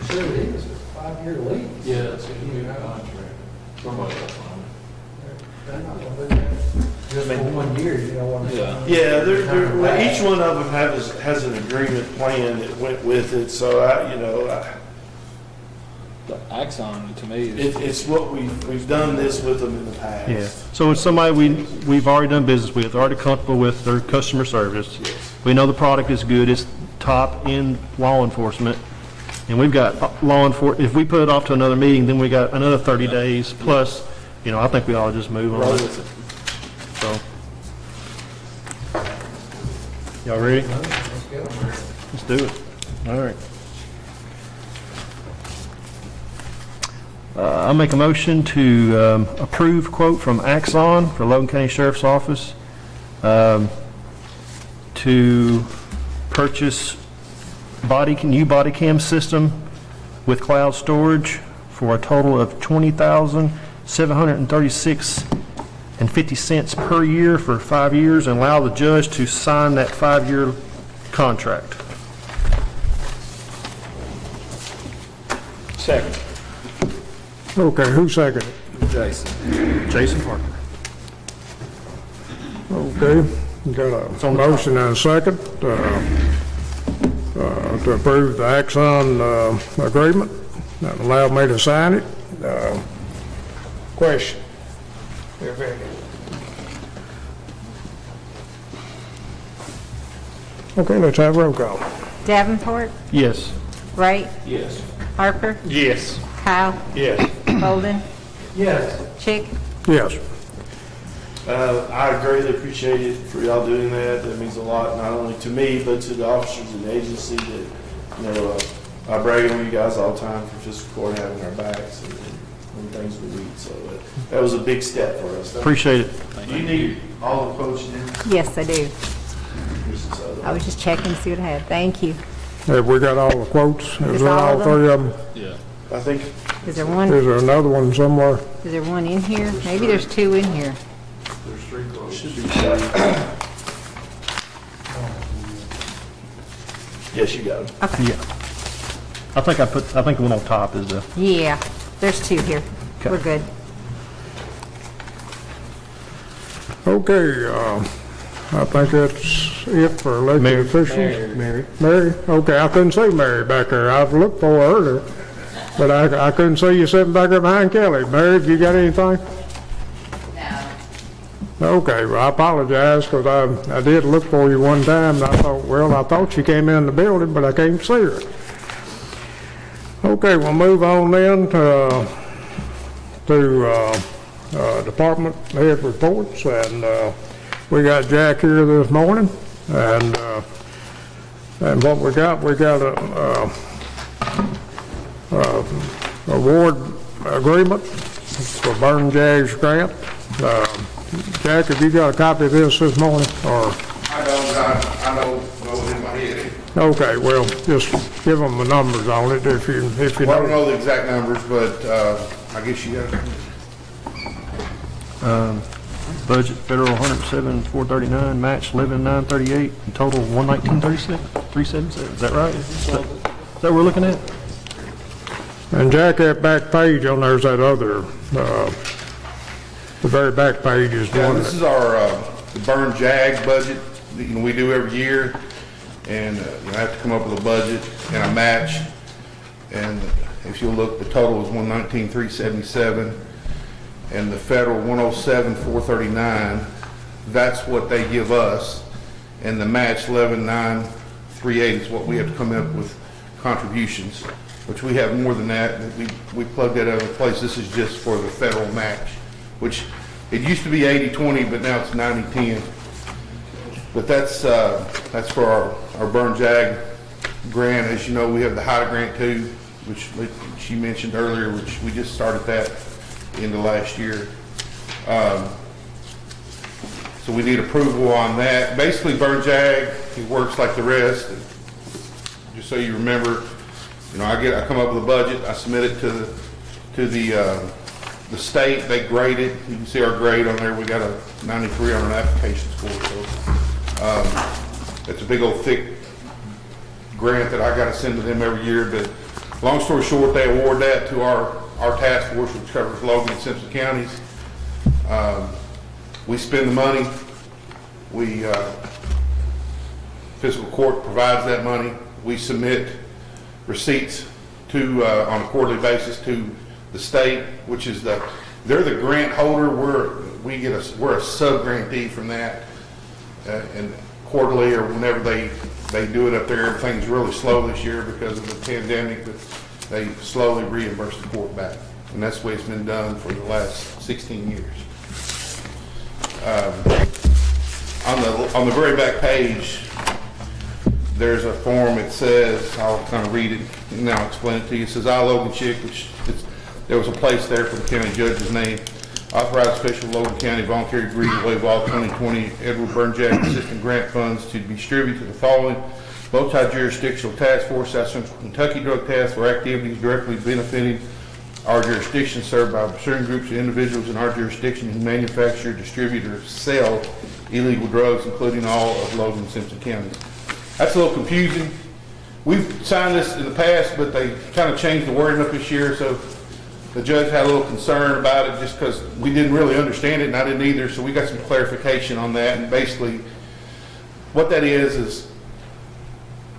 Sure it is, it's a 5-year lease. Yeah, it's a new contract. Somebody will find They're not gonna do that just for 1 year, you know what I'm saying? Yeah, well, each one of them has an agreement plan that went with it, so The Axon, to me, is. it's what we've done this with them in the past. Yeah. So it's somebody we've already done business with, already comfortable with their customer service. Yes. We know the product is good. It's top in law enforcement. And we've got if we put it off to another meeting, then we got another 30 days plus, I think we ought to just move on. Roll with it. So. Y'all ready? Let's go. Let's do it. All right. I'll make a motion to approve quote from Axon for Logan County Sheriff's Office to purchase new body cam system with cloud storage for a total of $20,736.50 per year for 5 years, and allow the judge to sign that 5-year contract. Second. Okay, who seconded it? Jason. Jason Parker. Okay, got a motion and a second to approve the Axon agreement and allow me to sign it. Question? Okay, let's have roll call. Davenport, Yes. Wright, Yes. Harper, Yes. Kyle, Yes. Bolden, Yes. Chick. Yes. I greatly appreciate it for y'all doing that. That means a lot, not only to me, but to the officers in the agency that, I brag on you guys all the time for fiscal court having our backs and things we need. So that was a big step for us. Appreciate it. Do you need all the quotes you need? Yes, I do. I was just checking to see what I had. Thank you. Have we got all the quotes? Is there all all of three of them? Yeah. I think Is there one? Is there another one somewhere? Is there one in here? Maybe there's two in here. There's 3 quotes. should be. Yes, you got it. Okay. Yeah. I think the one on top is the, Yeah, there's two here. Okay. We're good. Okay, I think that's it for elected Mary. officials. Mary. Mary? Okay, I couldn't see Mary back there. I've looked for her earlier, but I couldn't see you sitting back there behind Kelly. Mary, have you got anything? No. Okay, well, I apologize, because I did look for you one time, and I thought she came in the building, but I can't see her. Okay, we'll move on then to department head reports, and we got Jack here this morning, and what we got a award agreement for Burn Jags grant. Jack, have you got a copy of this morning, or? I don't know it in my head. Okay, well, just give them the numbers on it if you Well, I don't know. know the exact numbers, but I guess you got it. budget federal 107,439, match 11,938, and total 119,377. Is that right? Is that what we're looking at? And Jack, that back page on there's that other, the very back page is Yeah, one this that, is our the Burn JAG budget that we do every year, and I have to come up with a budget and a match. And if you'll look, the total is 119,377, and the federal 107,439. That's what they give us, and the match 11,938 is what we have to come up with contributions, which we have more than that. We plugged that other place. This is just for the federal match, which it used to be 80-20, but now it's 90-10. But that's for our Burn JAG grant. As you know, we have the HIDA grant too, which she mentioned earlier, which we just started that in the last year. So we need approval on that. Basically, Burn JAG, it works like the rest. Just so you remember, I come up with a budget, I submit it to the state, they grade it. You can see our grade on there. We got a 93 on an application score. So it's a big old thick grant that I got to send to them every year. But long story short, they award that to our task force, which covers Logan and Simpson counties. We spend the money. Fiscal court provides that money. We submit receipts on a quarterly basis to the state, which is they're the grant holder. We're a sub-grantee from that, and quarterly or whenever they do it up there. Everything's really slow this year because of the pandemic, but they slowly reimburse the court back, and that's the way it's been done for the last 16 years. On the very back page, there's a form. It says, I'll kind of read it and now explain it to you. It says, I, Logan Chick, which there was a place there for the county judge's name. Authorized official Logan County volunteer agreed to waive all 2020 Edward Burnjack Assistant Grant funds to be distributed to the following: multi-jurisdictional task force, South Central Kentucky Drug Task for activities directly benefiting our jurisdiction, served by pursuing groups of individuals in our jurisdiction who manufacture, distribute, or sell illegal drugs, including all of Logan and Simpson counties. That's a little confusing. We've signed this in the past, but they kind of changed the wording up this year, so the judge had a little concern about it just because we didn't really understand it, and I didn't either, so we got some clarification on that. And basically, what that is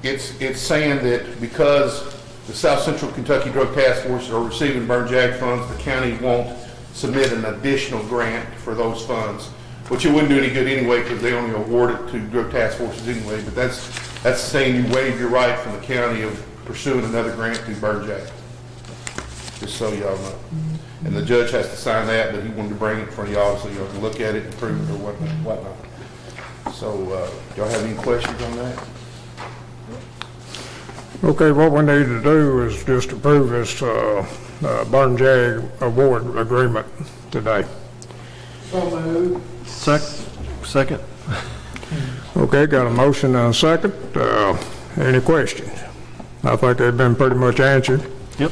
it's saying that because the South Central Kentucky Drug Task Force are receiving Burn Jag funds, the county won't submit an additional grant for those funds, which it wouldn't do any good anyway because they only award it to drug task forces anyway. But that's saying you waive your right from the county of pursuing another grant through Burn Jag. Just so y'all know. And the judge has to sign that, but he wanted to bring it in front of y'all so y'all can look at it and prove it or whatnot. So, y'all have any questions on that? Okay, what we need to do is just approve this Burn Jag award agreement today. So moved. Second? Okay, got a motion and a second. Any questions? I think they've been pretty much answered. Yep.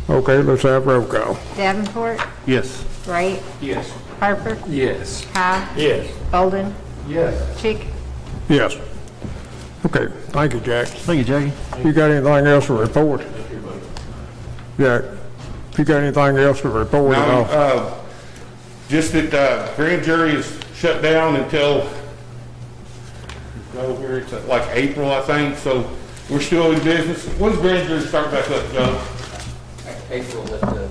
Okay, let's have roll call. Davenport, Yes. Wright, Yes. Harper, Yes. High, Yes. Bolden, Yes. Chick. Yes. Okay, thank you, Jack. Thank you, Jackie. You got anything else to report? Jack, you got anything else to report at all? No, just that grand jury is shut down until, over here, it's like April, I think, so we're still in business. When's grand jury start back up, Joe? April at the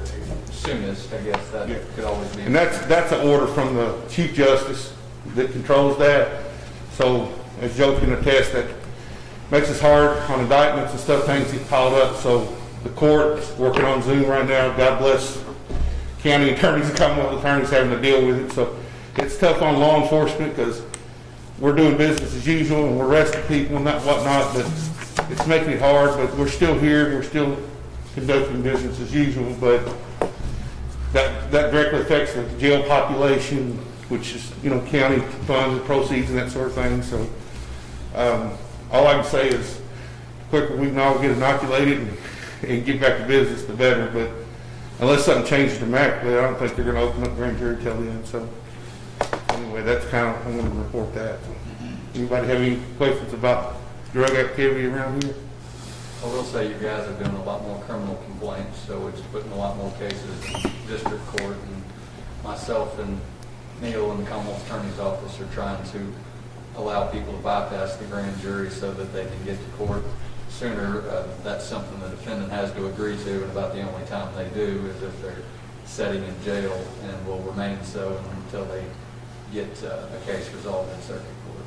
soonest, I guess, that could always be. And that's an order from the Chief Justice that controls that. So, as Joe can attest, that makes us hard on indictments and stuff, things get piled up. So, the court's working on Zoom right now. God bless county attorneys and Commonwealth attorneys having to deal with it. So, it's tough on law enforcement because we're doing business as usual and we're arresting people and whatnot, but it's making it hard. But we're still here. We're still conducting business as usual, but that directly affects the jail population, which is, county funds and proceeds and that sort of thing. So all I can say is the quicker we can all get inoculated and get back to business, the better. But unless something changes dramatically, I don't think they're going to open up grand jury till then. So anyway, that's kind of, I'm going to report that. Anybody have any questions about drug activity around here? I will say you guys are doing a lot more criminal complaints, so it's putting a lot more cases in district court, and myself and Neil in the Commonwealth Attorney's Office are trying to allow people to bypass the grand jury so that they can get to court sooner. That's something the defendant has to agree to, and about the only time they do is if they're sitting in jail, and will remain so until they get a case resolved in circuit court.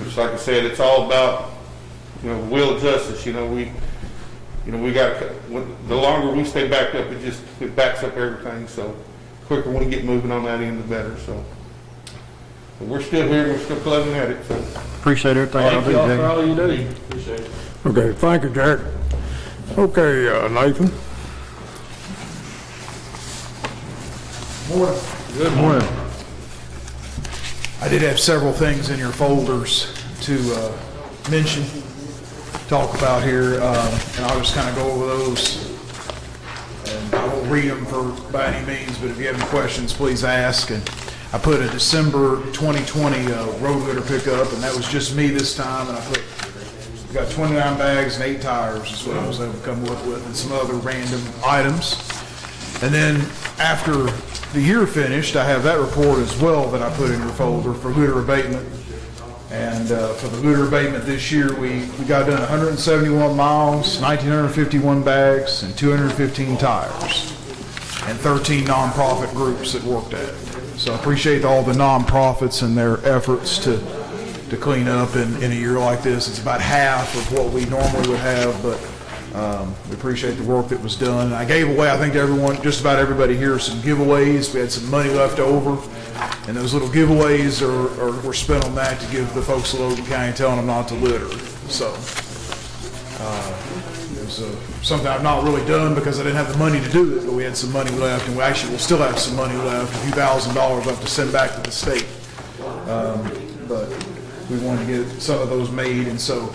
Just like I said, it's all about will of justice. We got the longer we stay backed up, it backs up everything. So the quicker we get moving on that end, the better. So but we're still here. We're still plugging at it. So Appreciate everything y'all do, Thank y'all for Jackie. all you do. Appreciate it. Okay, thank you, Jack. Okay, Nathan. Morning. Good morning. I did have several things in your folders to mention, talk about here, and I'll just kind of go over those. And I won't read them by any means, but if you have any questions, please ask. And I put a December 2020 road litter pickup, and that was just me this time. And we got 29 bags and 8 tires is what I was able to come up with, and some other random items. And then after the year finished, I have that report as well that I put in your folder for litter abatement. And for the litter abatement this year, we got done 171 miles, 1,951 bags, and 215 tires, and 13 nonprofit groups that worked at it. So I appreciate all the nonprofits and their efforts to clean up in a year like this. It's about half of what we normally would have, but we appreciate the work that was done. I gave away, I think, to everyone, just about everybody here, some giveaways. We had some money left over, and those little giveaways were spent on that to give the folks of Logan County, telling them not to litter. So It was something I've not really done because I didn't have the money to do it, but we had some money left, and we actually will still have some money left, a few $1,000 left to send back to the state. But we wanted to get some of those made, and so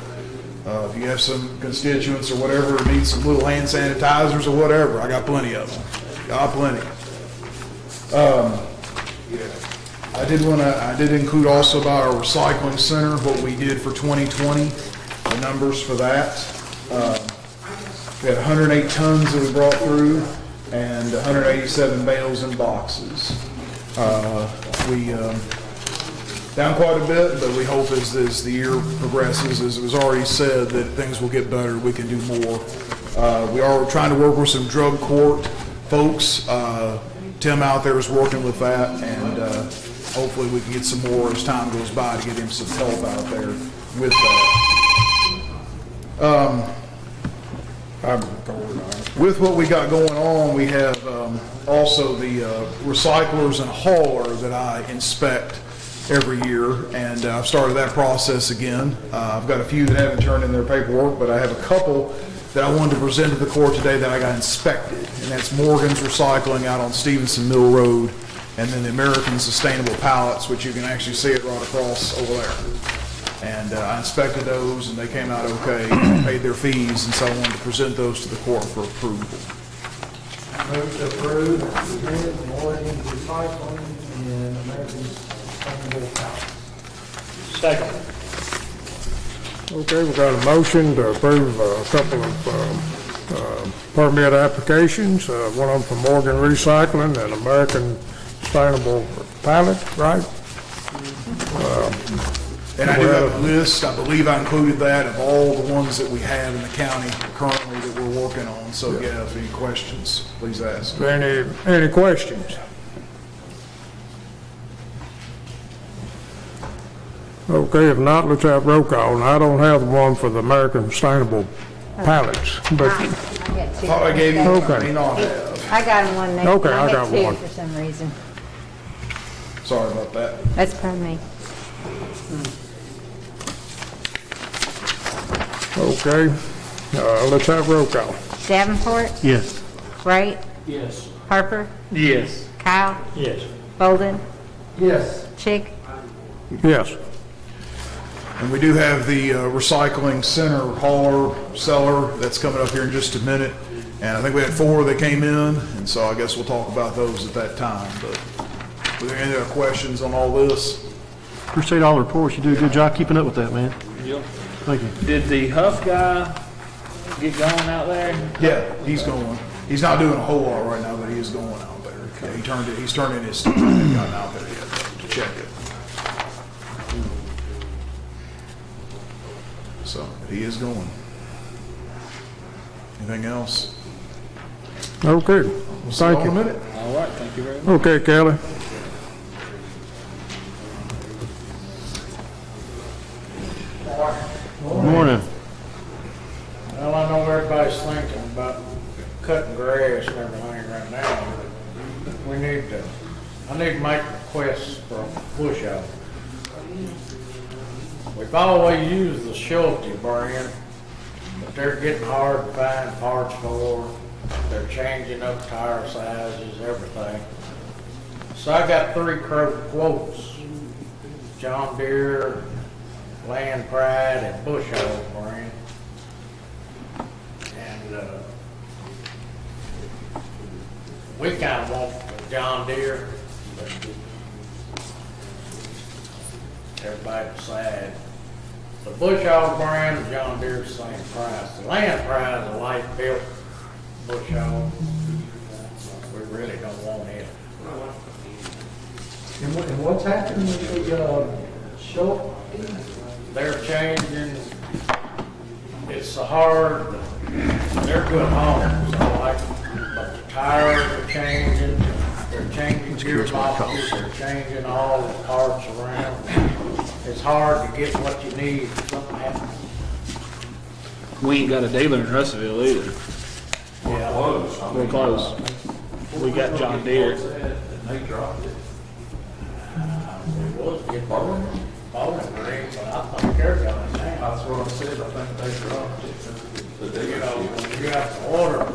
if you have some constituents or whatever who need some little hand sanitizers or whatever, I got plenty of them. Got plenty. I did include also about our recycling center, what we did for 2020, the numbers for that. We had 108 tons that we brought through and 187 bales and boxes. We down quite a bit, but we hope as the year progresses, as it was already said, that things will get better, we can do more. We are trying to work with some drug court folks. Tim out there is working with that, and hopefully we can get some more as time goes by to get him some help out there with that. With what we got going on, we have also the recyclers and hauler that I inspect every year, and I've started that process again. I've got a few that haven't turned in their paperwork, but I have a couple that I wanted to present to the court today that I got inspected, and that's Morgan's Recycling out on Stevenson Mill Road, and then the American Sustainable Pallets, which you can actually see it right across over there. And I inspected those, and they came out okay, paid their fees, and so I wanted to present those to the court for approval. Move to approve, Morgan Recycling and American Sustainable Pallets. Second. Okay, we got a motion to approve a couple of permit applications, one of them from Morgan Recycling and American Sustainable Pallet, right? And I do have a list, I believe I included that, of all the ones that we have in the county currently that we're working on. So yeah, if any questions, please ask. Any questions? Okay, if not, let's have roll call. And I don't have the one for the American Sustainable Pallets, but, I got two. Thought I gave you one, I Okay. may not have. I got one next. Okay, I got two one. for some reason. Sorry about that. That's probably me. okay, let's have roll call. Davenport, Yes. Wright, Yes. Harper, Yes. Kyle, Yes. Bolden, Yes. Chick. Yes. And we do have the recycling center hauler, seller, that's coming up here in just a minute. And I think we had 4 that came in, and so I guess we'll talk about those at that time. But were there any other questions on all this? Appreciate all the reports. You do a good job keeping up with that, man. Yep. Thank you. Did the Huff guy get going out there? Yeah, he's going. He's not doing a whole lot right now, but he is going out there. Yeah, he's turned in his stuff. He hasn't gotten out there yet to check it. So he is going. Anything else? Okay, We'll see you thank in a you. minute. All right, thank you very much. Okay, Kelly. Morning. Well, I know everybody's thinking about cutting grass and everything right now, but I need to make requests for bush hog. We've always used the Schulte brand, but they're getting hard to find parts for. They're changing up tire sizes, everything. So I got 3 quotes: John Deere, Land Pride, and Bush Hog brand. And we kind of want John Deere, but everybody decide. The Bush Hog brand and John Deere the same price. The Land Pride is a light built Bush Hog. We really don't want it. And what's happening with the, Schulte? They're changing, it's a hard, they're good homes, I like them, but the tires are changing, they're changing gearboxes, they're changing all the parts around. It's hard to get what you need if something happens. We ain't got a dealer in Russellville either. Yeah. We're close. We got John Deere. It was good bowling green, but I think they're gone now. That's what I said, I think they're wrong. You know, when you have to order,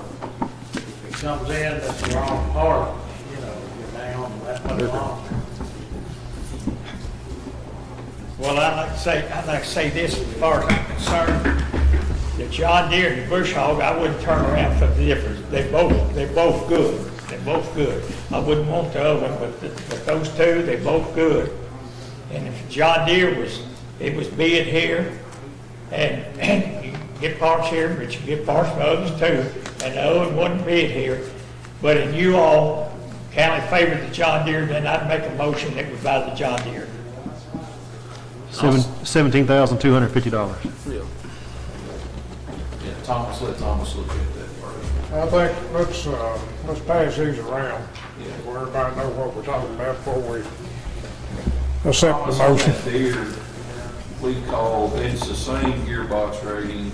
if it comes in, that's the wrong part, you know, you're down that much longer. Well, I'd like to say this, as far as I'm concerned, the John Deere and the Bush Hog, I wouldn't turn around for the difference. They're both good. They're both good. I wouldn't want the other one, but those two, they're both good. And if John Deere was bid here, and you get parts here, but you get parts from others too, and the other one wasn't bid here, but if you all kindly favored the John Deere, then I'd make a motion that we buy the John Deere. $17,250. Yeah, Thomas, let Thomas look at that first. I think let's pass these around, where everybody know what we're talking about before we accept the Thomas, on motion. that Deere, we call, it's the same gearbox rating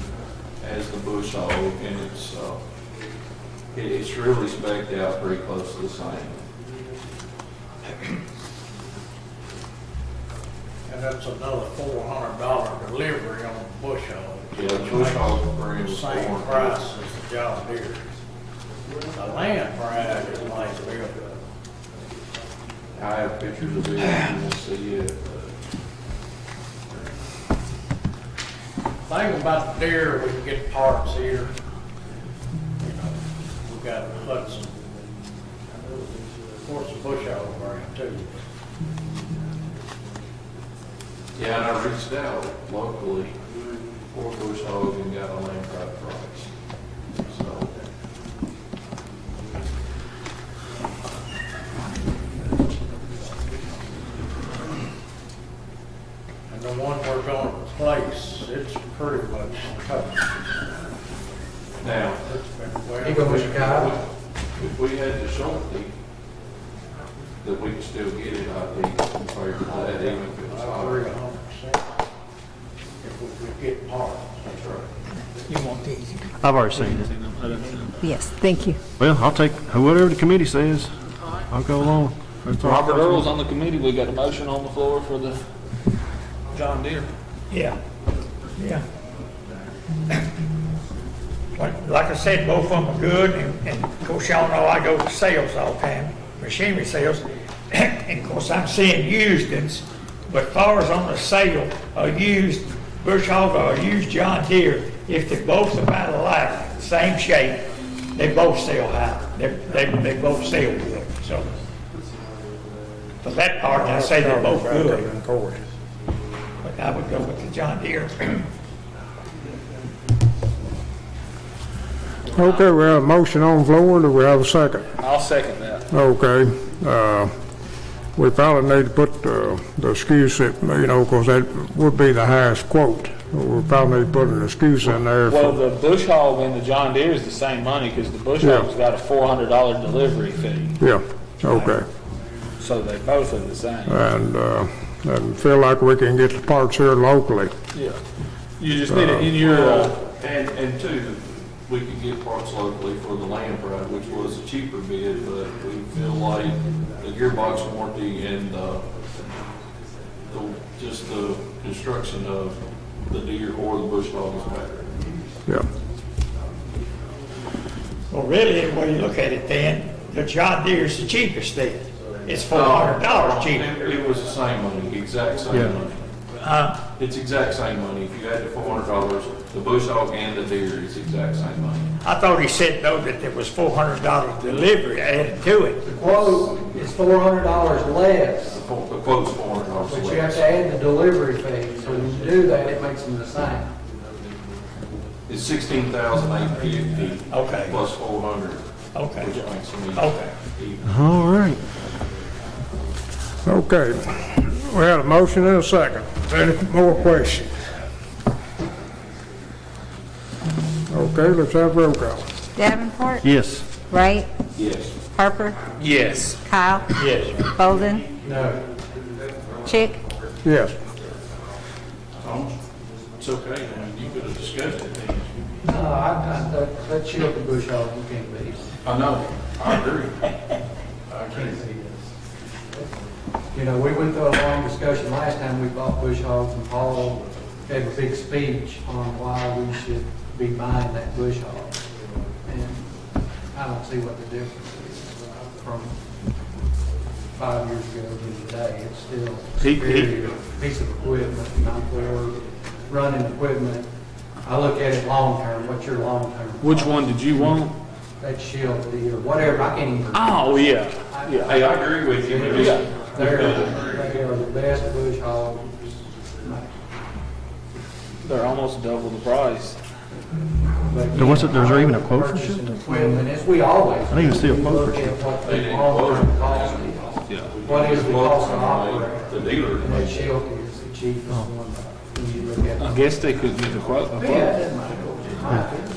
as the Bush Hog, and it's really spec'd out pretty close to the same. And that's another $400 delivery on the Bush Hog. Yeah, the Bush Hog brings The same price as the John Deere. The land price is like real good. I have pictures of it, if you want to see it. Thing about the Deere, we can get parts here. You know, we got Hudson. Of course, the Bush Hog brand too. Yeah, and I reached out locally for Bush Hog and got a land price. So, And the one we're going to replace, it's pretty much tough. now, It's been well. You go with your guy? if we had the shortly, that we could still get it, I'd be in favor of that, even if it was I agree higher. 100%. If we could get parts. That's right. You want these? I've already seen it. Yes, thank you. Well, I'll take whatever the committee says. I'll go along. Robert Earl's on the committee, we got a motion on the floor for the John Deere. Yeah, yeah. Like I said, both of them are good, and of course, y'all know I go to sales all the time, machinery sales, and of course, I'm seeing used ones, but far as on the sale, a used Bush Hog or a used John Deere, if they're both about alike, same shape, they both sell high. They both sell good, so. For that part, I say they're both good, but I would go with the John Deere. Okay, we have a motion on the floor, do we have a second? I'll second that. Okay, we probably need to put the excuse, you know, because that would be the highest quote. We probably need to put an excuse in there. Well, For, the Bush Hog and the John Deere is the same money, because the Bush Hog's got a $400 delivery fee, yeah, okay. so they both are the same. And feel like we can get the parts here locally. Yeah. You just need it in your, and two, we could get parts locally for the land price, which was a cheaper bid, but we feel like the gearbox warranty and just the construction of the Deere or the Bush Hog is better. Yeah, Well, really, when you look at it then, the John Deere's the cheapest then. It's $400 cheaper. It was the same money, exact same money. It's exact same money. If you add the $400, the Bush Hog and the Deere is exact same money. I thought he said though that there was $400 delivery added to it. The quote is $400 less, The quote's $400 but you have less. to add the delivery fee. So when you do that, it makes them the same. It's $16,850. Okay. Plus 400. Okay. Which makes them even. Okay. Even. All right. okay. We had a motion and a second. Any more questions? Okay, let's have roll call. Davenport, Yes. Wright, Yes. Harper, Yes. Kyle, Yes. Bolden, No. Chick, Yes. It's okay, man. You could have discussed it. No, that shield and Bush Hog, you can't beat. I know. I agree. I can't see this. You know, we went through a long discussion last time we bought Bush Hogs from Paul. gave a big speech on why we should be buying that bush hog. And I don't see what the difference is from 5 years ago to today. It's still a superior piece of equipment, and I'm for running equipment. I look at it long-term. What's your long-term? Which one did you want? That Shilty or whatever, I can't even. Oh, yeah. Yeah. Hey, I agree with you. They are the best bush hogs. They're almost double the price. There's even a quote for Purchasing Shilty? equipment, as we always. I didn't even see a do. quote for Look at Shilty. what They the didn't long-term quote cost it. is. Yeah. What is the cost to operate? The dealer. And that Shilty is the cheapest one when you look at I it. guess they could get a quote. Yeah, it doesn't matter. My opinion.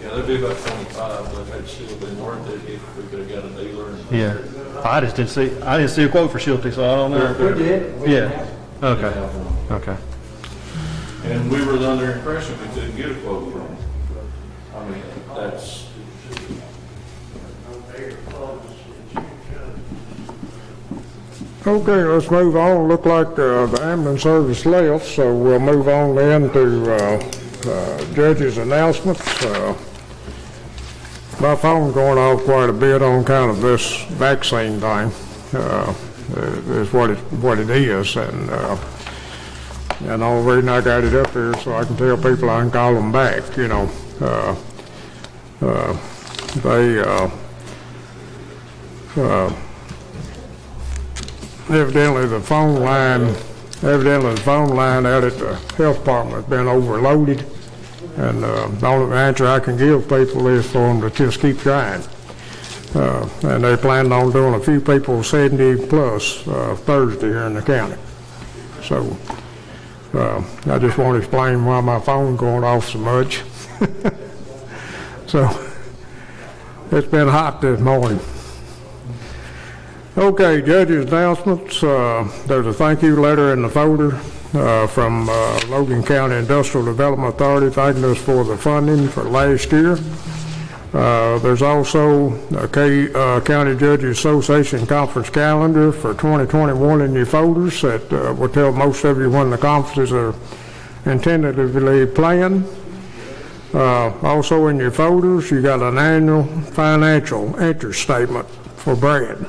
Yeah, they'd be about 25, but that should have been worth it if we could have got a dealer. Yeah. I didn't see a quote for Shilty, so I don't know. We did. We didn't have Yeah. it. Okay. Okay. And we were under the impression we couldn't get a quote from them. I mean, that's, Okay, let's move on. Look like the ambulance service left, so we'll move on then to judges' announcements. My phone's going off quite a bit on kind of this vaccine thing, is what it is, and the only reason I got it up here so I can tell people I can call them back, you know. Evidently the phone line out at the health department has been overloaded, and the only answer I can give people is for them to just keep trying. And they plan on doing a few people 70 plus Thursday here in the county. So I just want to explain why my phone's going off so much. So it's been hot this morning. Okay, judges' announcements. There's a thank you letter in the folder from Logan County Industrial Development Authority thanking us for the funding for last year. There's also a County Judges Association conference calendar for 2021 in your folders that will tell most of you when the conferences are tentatively planned. Also in your folders, you got an annual financial interest statement for Brad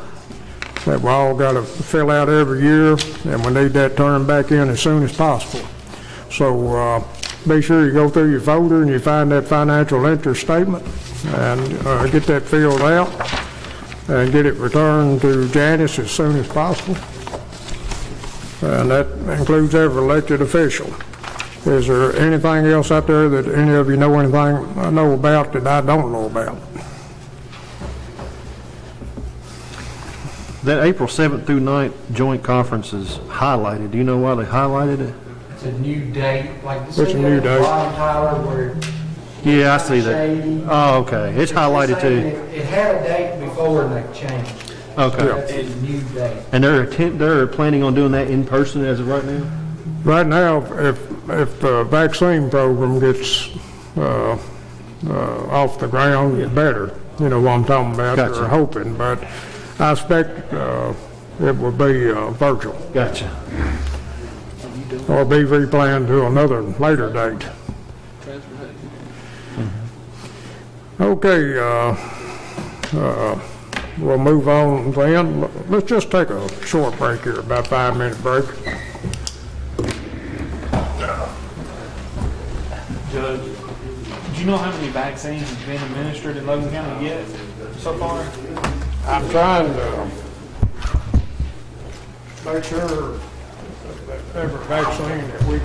that we all got to fill out every year, and we need that turned back in as soon as possible. So be sure you go through your folder and you find that financial interest statement and get that filled out and get it returned to Janice as soon as possible. And that includes every elected official. Is there anything else out there that any of you know about that I don't know about? That April 7th through 9th joint conference is highlighted. Do you know why they highlighted it? It's a new date, like the It's a city new at the date. bottom, Tyler, where. Yeah, I see that. Shady. Oh, okay. It's highlighted saying too. It had a date before and they changed. Okay. That's a new date. And they're planning on doing that in person as of right now? Right now, if the vaccine program gets off the ground, better. You know what I'm talking about, Gotcha. or hoping, but I expect it will be virtual, Gotcha. or be replanned to another later date. Okay, we'll move on then. Let's just take a short break here, about 5-minute break. Judge, do you know how many vaccines have been administered in Logan County yet so far? I'm trying to make sure that every vaccine that we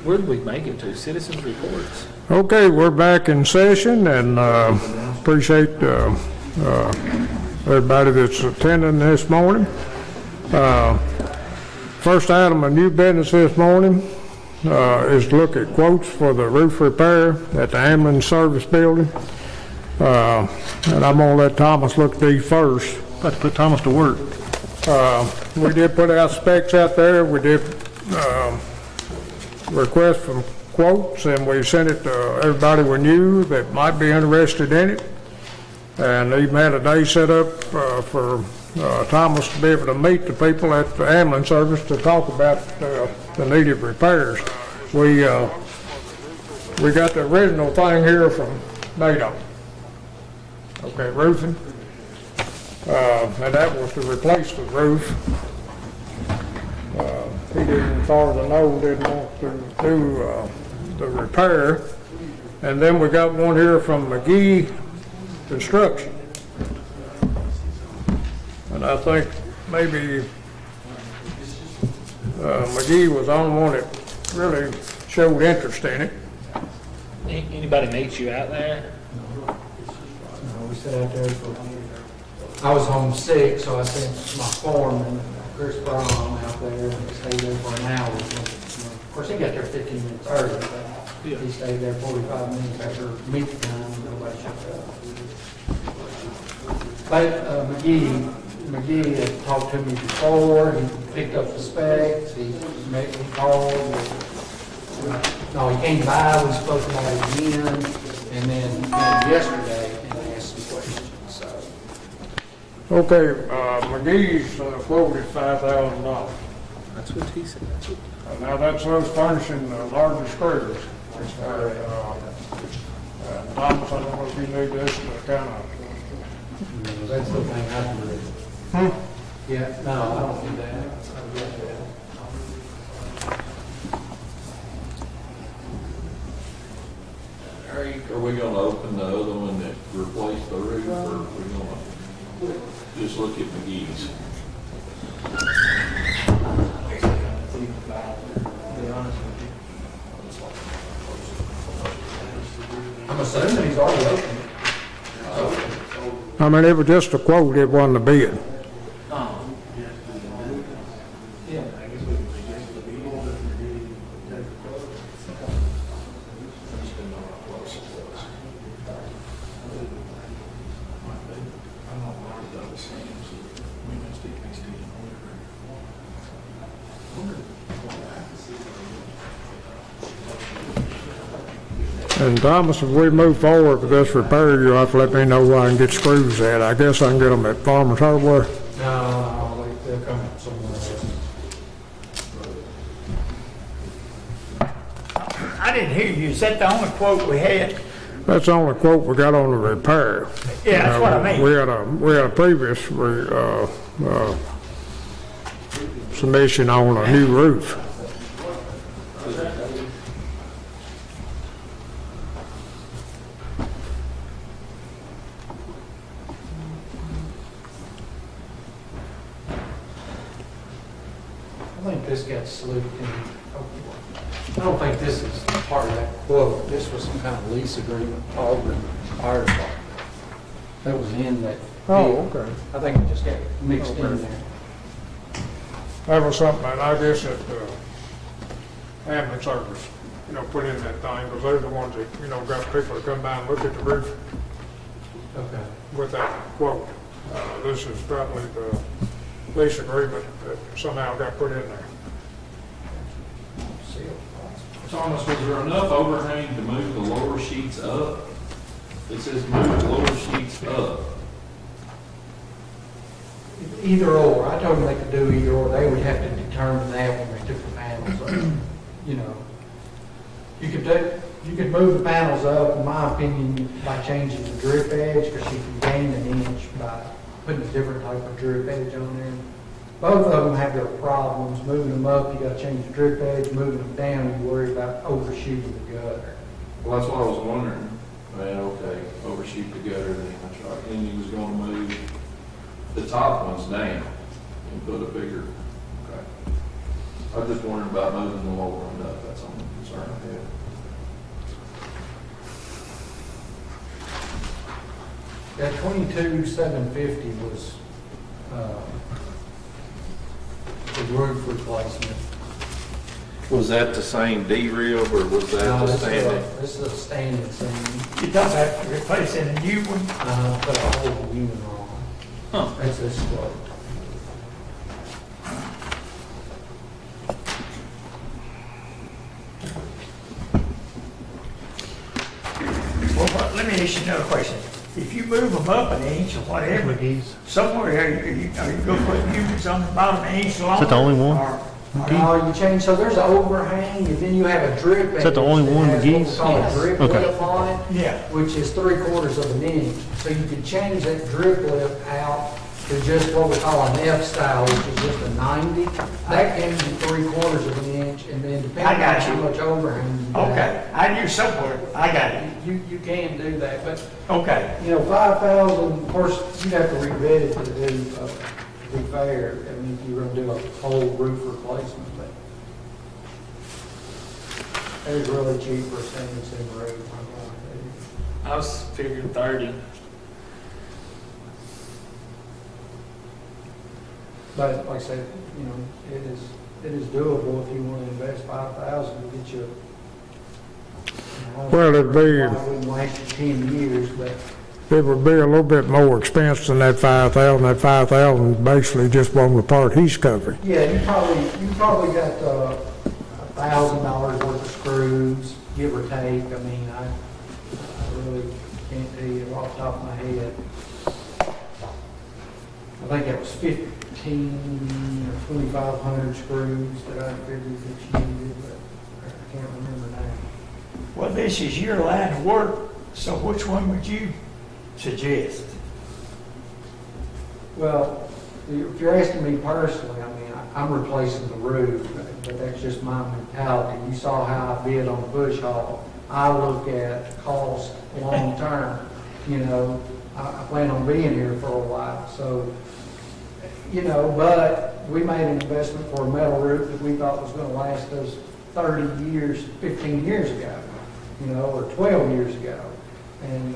Where did we make it to? Citizens reports? Okay, we're back in session, and appreciate everybody that's attending this morning. First item of new business this morning is to look at quotes for the roof repair at the ambulance service building. And I'm gonna let Thomas look at these first. About to put Thomas to work. We did put our specs out there. We did request from quotes, and we sent it to everybody we knew that might be interested in it. And even had a day set up for Thomas to be able to meet the people at the ambulance service to talk about the needed repairs. We got the original thing here from NATO. Okay, roofing. And that was to replace the roof. He didn't, as far as I know, didn't want to do the repair. And then we got one here from McGee Construction. And I think maybe McGee was the only one that really showed interest in it. Anybody meet you out there? We sat out there I was home sick, so I sent my foreman, Chris Brown, out there and stayed there for an hour. Of course, he got there 15 minutes early, but he stayed there 45 minutes after meeting time and nobody showed up. But McGee had talked to me before, he picked up the specs, he called. No, he came by, we spoke about it again, and then yesterday, and asked some questions. Okay, McGee's quote is $5,000. That's what he said. Now that's us furnishing the larger screws. Thomas, I don't know if you need this to kind of. That's the thing I do. Yeah, no, I don't do that. I've got that. Are we gonna open the other one that replaced the roof, or are we gonna just look at McGee's? I'm assuming he's already opened it. I mean, it was just a quote, it wasn't a bid. And Thomas, if we move forward with this repair, you'll have to let me know where I can get screws at. I guess I can get them at Farmer's Hardware. No, they'll come somewhere else. I didn't hear you. Is that the only quote we had? That's the only quote we got on the repair. Yeah, that's what I mean. We had a previous submission on a new roof. I think this got slipped in. I don't think this is part of that quote. This was some kind of lease agreement, Auburn Fire Department. That was in that. Oh, okay. I think it just got mixed in there. That was something that I guess that ambulance service, put in that thing, because they're the ones that, got people to come by and look at the roof Okay. with that quote. This is probably the lease agreement that somehow got put in there. Thomas, was there enough overhang to move the lower sheets up? It says move the lower sheets up. Either or. I told them they could do either or. They would have to determine that when they took the panels up. You could move the panels up, in my opinion, by changing the drip edge, because you can gain an inch by putting a different type of drip edge on there. Both of them have their problems. Moving them up, you gotta change the drip edge. Moving them down, you worry about overshooting the gutter. Well, that's what I was wondering. Okay, overshoot the gutter, then that's right. Then he was gonna move the top ones down and put a bigger, okay. I was just wondering about moving the lower one up, that's all. concern I have. That 22,750 was, the roof replacement. Was that the same D-rib or was that No, the this is standing? this is a standing seam. You don't have to replace a new one. Put a whole unit on. Huh. That's this quote. Well, let me ask you another question. If you move them up an inch or whatever, somewhere, are you gonna put units on the bottom an inch longer? that the only one? No, you change, so there's an overhang, and then you have a drip. Is that the only one, that has what we McGee's? call a Yes. drip Okay. lip on it. Yeah. Which is 3/4 of an inch. So you could change that drip lip out to just what we call an F style, which is just a 90. That can be 3/4 of an inch, and then depending I on got how you. much overhang you got. Okay, I knew somewhere, I got it. You can do that, but, Okay, 5,000, of course, you'd have to rebid it to be fair. I mean, if you were gonna do a whole roof replacement, but it was really cheap for a standing seam roof. I was figuring 30. But like I said, it is doable if you want to invest 5,000 to get you. Well, it'd be- I wouldn't last you 10 years, but It would be a little bit more expensive than that 5,000. That 5,000 basically just one the part he's covering. yeah, you probably got $1,000 worth of screws, give or take. I mean, I really can't tell you off the top of my head. I think it was 15 or 2,500 screws that I figured that you needed, but I can't remember now. well, this is your line of work, so which one would you suggest? Well, if you're asking me personally, I mean, I'm replacing the roof, but that's just my mentality. You saw how I bid on the bush hog. I look at cost long term, I plan on being here for a while, so, but we made an investment for a metal roof that we thought was gonna last us 30 years, 15 years ago, or 12 years ago. And,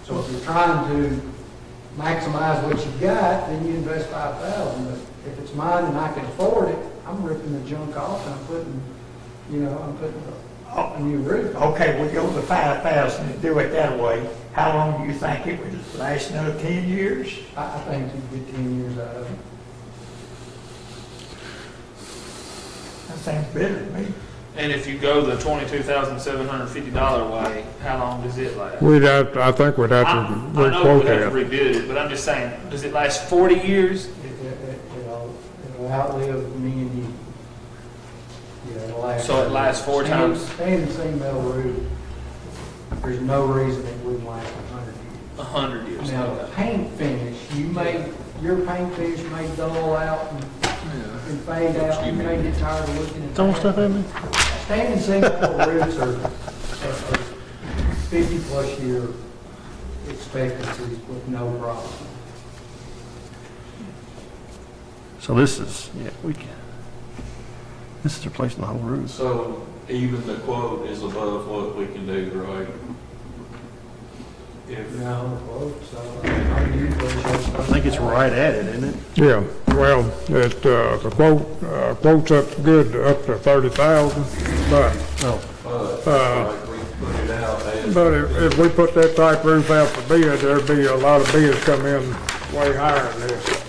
so if you're trying to maximize what you got, then you invest 5,000. But if it's mine and I can afford it, I'm ripping the junk off and I'm putting a new roof on. Okay, we go to 5,000 and do it that way. How long do you think it would last, another 10 years? I think you get 10 years out of it. That sounds better to me. And if you go the $22,750 way, how long does it last? I think we'd have to I know we'd re-quote have to that. rebid it, but I'm just saying, does it last 40 years? It'll outlive me and you. Yeah, it'll last. So it lasts 4 times? Standing seam metal roof, there's no reason it wouldn't last 100 years. 100 years. Now, the Okay. paint finish, your paint finish may dull out and fade out. You may get tired of looking at Throwing that. stuff at me? Standing seam metal roofs are 50-plus year expectancies with no problem. So this is replacing the whole roof. So even the quote is above what we can do, right? If, No, I think it's right at it, isn't it? Yeah, well, the quote's up to 30,000, but, like we put it out as. but if we put that type roof out for bid, there'd be a lot of bids come in way higher than this.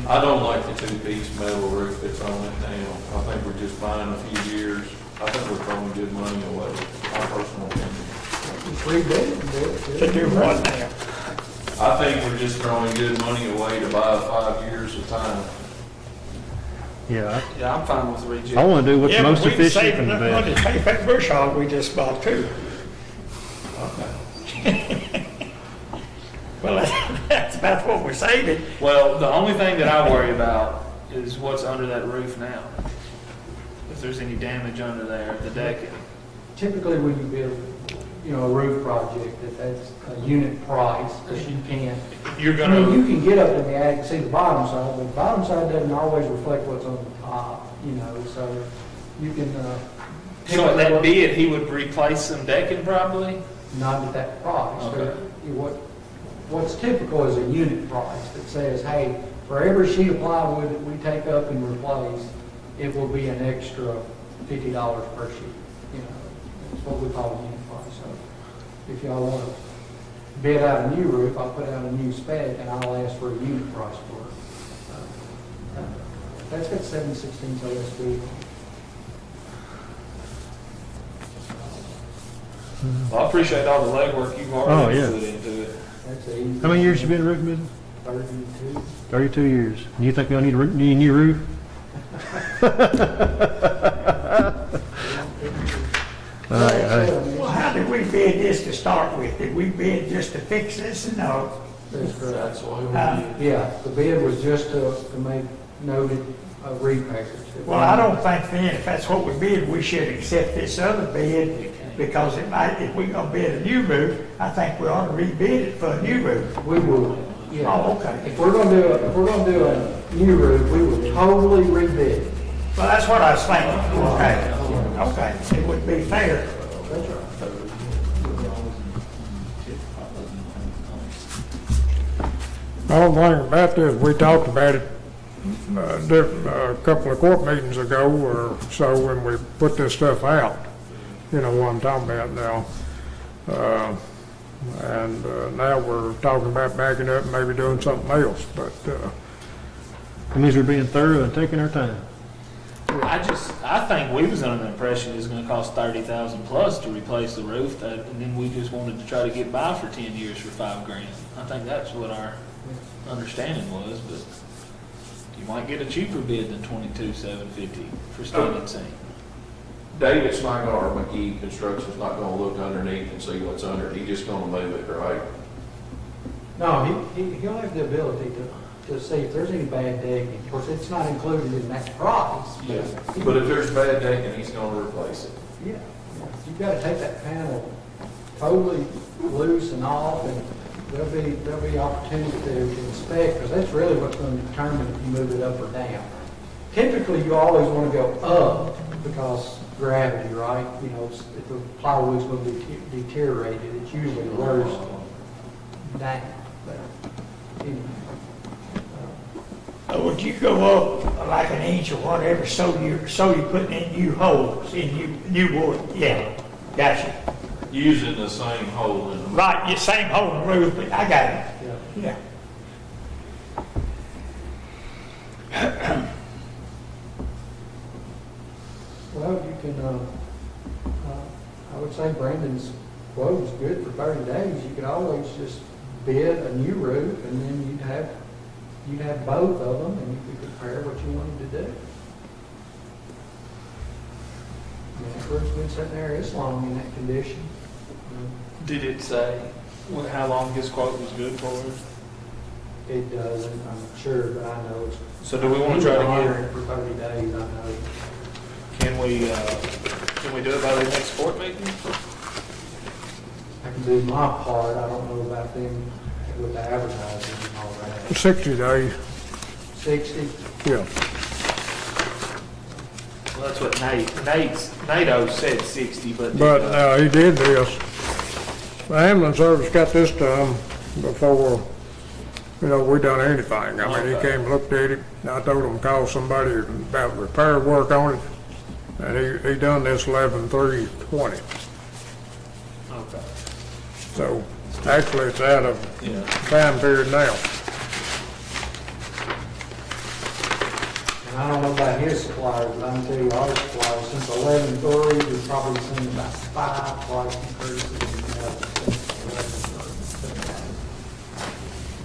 I don't like the two-piece metal roof that's on it now. I think we're just buying a few years. I think we're throwing good money away, my personal opinion. To do what now? I think we're just throwing good money away to buy 5 years of time. Yeah, Yeah, I'm fine with reject. I want to do what's Yeah, most but we can efficient save and the enough money best. to pay for that bush hog we just bought too. Well, that's about what we're saving. Well, the only thing that I worry about is what's under that roof now. If there's any damage under there, the decking. Typically, when you build, you know, a roof project, that's a unit price, because you can't. You're I mean, gonna, you can get up in the attic and see the bottom side, but the bottom side doesn't always reflect what's on the top, you know, so you can, so at that bid, he would replace some decking probably? not at that price. Okay. What's typical is a unit price that says, hey, for every sheet of plywood that we take up and replace, it will be an extra $50 per sheet. You know, that's what we call a unit price. So if y'all want to bid out a new roof, I'll put out a new spec and I'll ask for a unit price for it. That's got 7/16 OSB. Well, I appreciate all the legwork you've already Oh, yeah. put into it. That's a easy. How many years you been in the roofing business? 32. 32 years. And you think we need a new roof? Well, how did we bid this to start with? Did we bid just to fix this? No. That's correct. That's why we Yeah, the bid was just to make noted repairs. Well, I don't think then, if that's what we bid, we should accept this other bid, because it might, if we're gonna bid a new roof, I think we ought to rebid it for a new roof. We would, yeah. Oh, okay. If we're gonna do a new roof, we would totally rebid it. Well, that's what I was thinking. Okay. Okay, it would be fair. That's right. The whole thing about this, we talked about it a couple of court meetings ago or so when we put this stuff out. You know what I'm talking about now. And now we're talking about backing up and maybe doing something else, but It means we're being thorough and taking our time. I think we was under the impression it was gonna cost 30,000 plus to replace the roof, and then we just wanted to try to get by for 10 years for $5,000. I think that's what our understanding was, but you might get a cheaper bid than 22,750 for standing seam. David's not gonna, or McGee Construction's not gonna look underneath and see what's under it. He's just gonna move it, right? No, he'll have the ability to see if there's any bad decking. Of course, it's not included in that price. Yeah. But if there's bad decking, he's gonna replace it. Yeah, you've got to take that panel totally loose and off, and there'll be opportunity to inspect, because that's really what's going to determine if you move it up or down. Typically, you always want to go up because gravity, right? You know, if the plywood's going to be deteriorated, it's usually worse down. But anyway. Would you go up like an inch or whatever, so you're putting in new holes, in new wood? Yeah, gotcha. Using the same hole in the. Right, the same hole in the roof, but I got it. Yeah. Well, you can, I would say Brandon's quote is good for 30 days. You could always just bid a new roof, and then you'd have both of them, and you could compare what you wanted to do. I mean, that roof's been sitting there this long in that condition. Did it say how long his quote was good for? It doesn't, I'm sure, but I know it's. So do we want to try to honor get, it for 30 days, I know. can we do it by the next court meeting? I can do my part, I don't know about them with the advertising and all that. 60 days, 60? yeah. Well, that's what NATO said 60, but. But he did this. The ambulance service got this done before, you know, we done anything. I mean, he came, looked at it, and I told him to call somebody about repair work on it, and he done this 11/3/20. Okay. So actually, it's out of Yeah. time period now. And I don't know about his suppliers, but I can tell you our suppliers, since 11/3, we've probably seen about 5 price increases.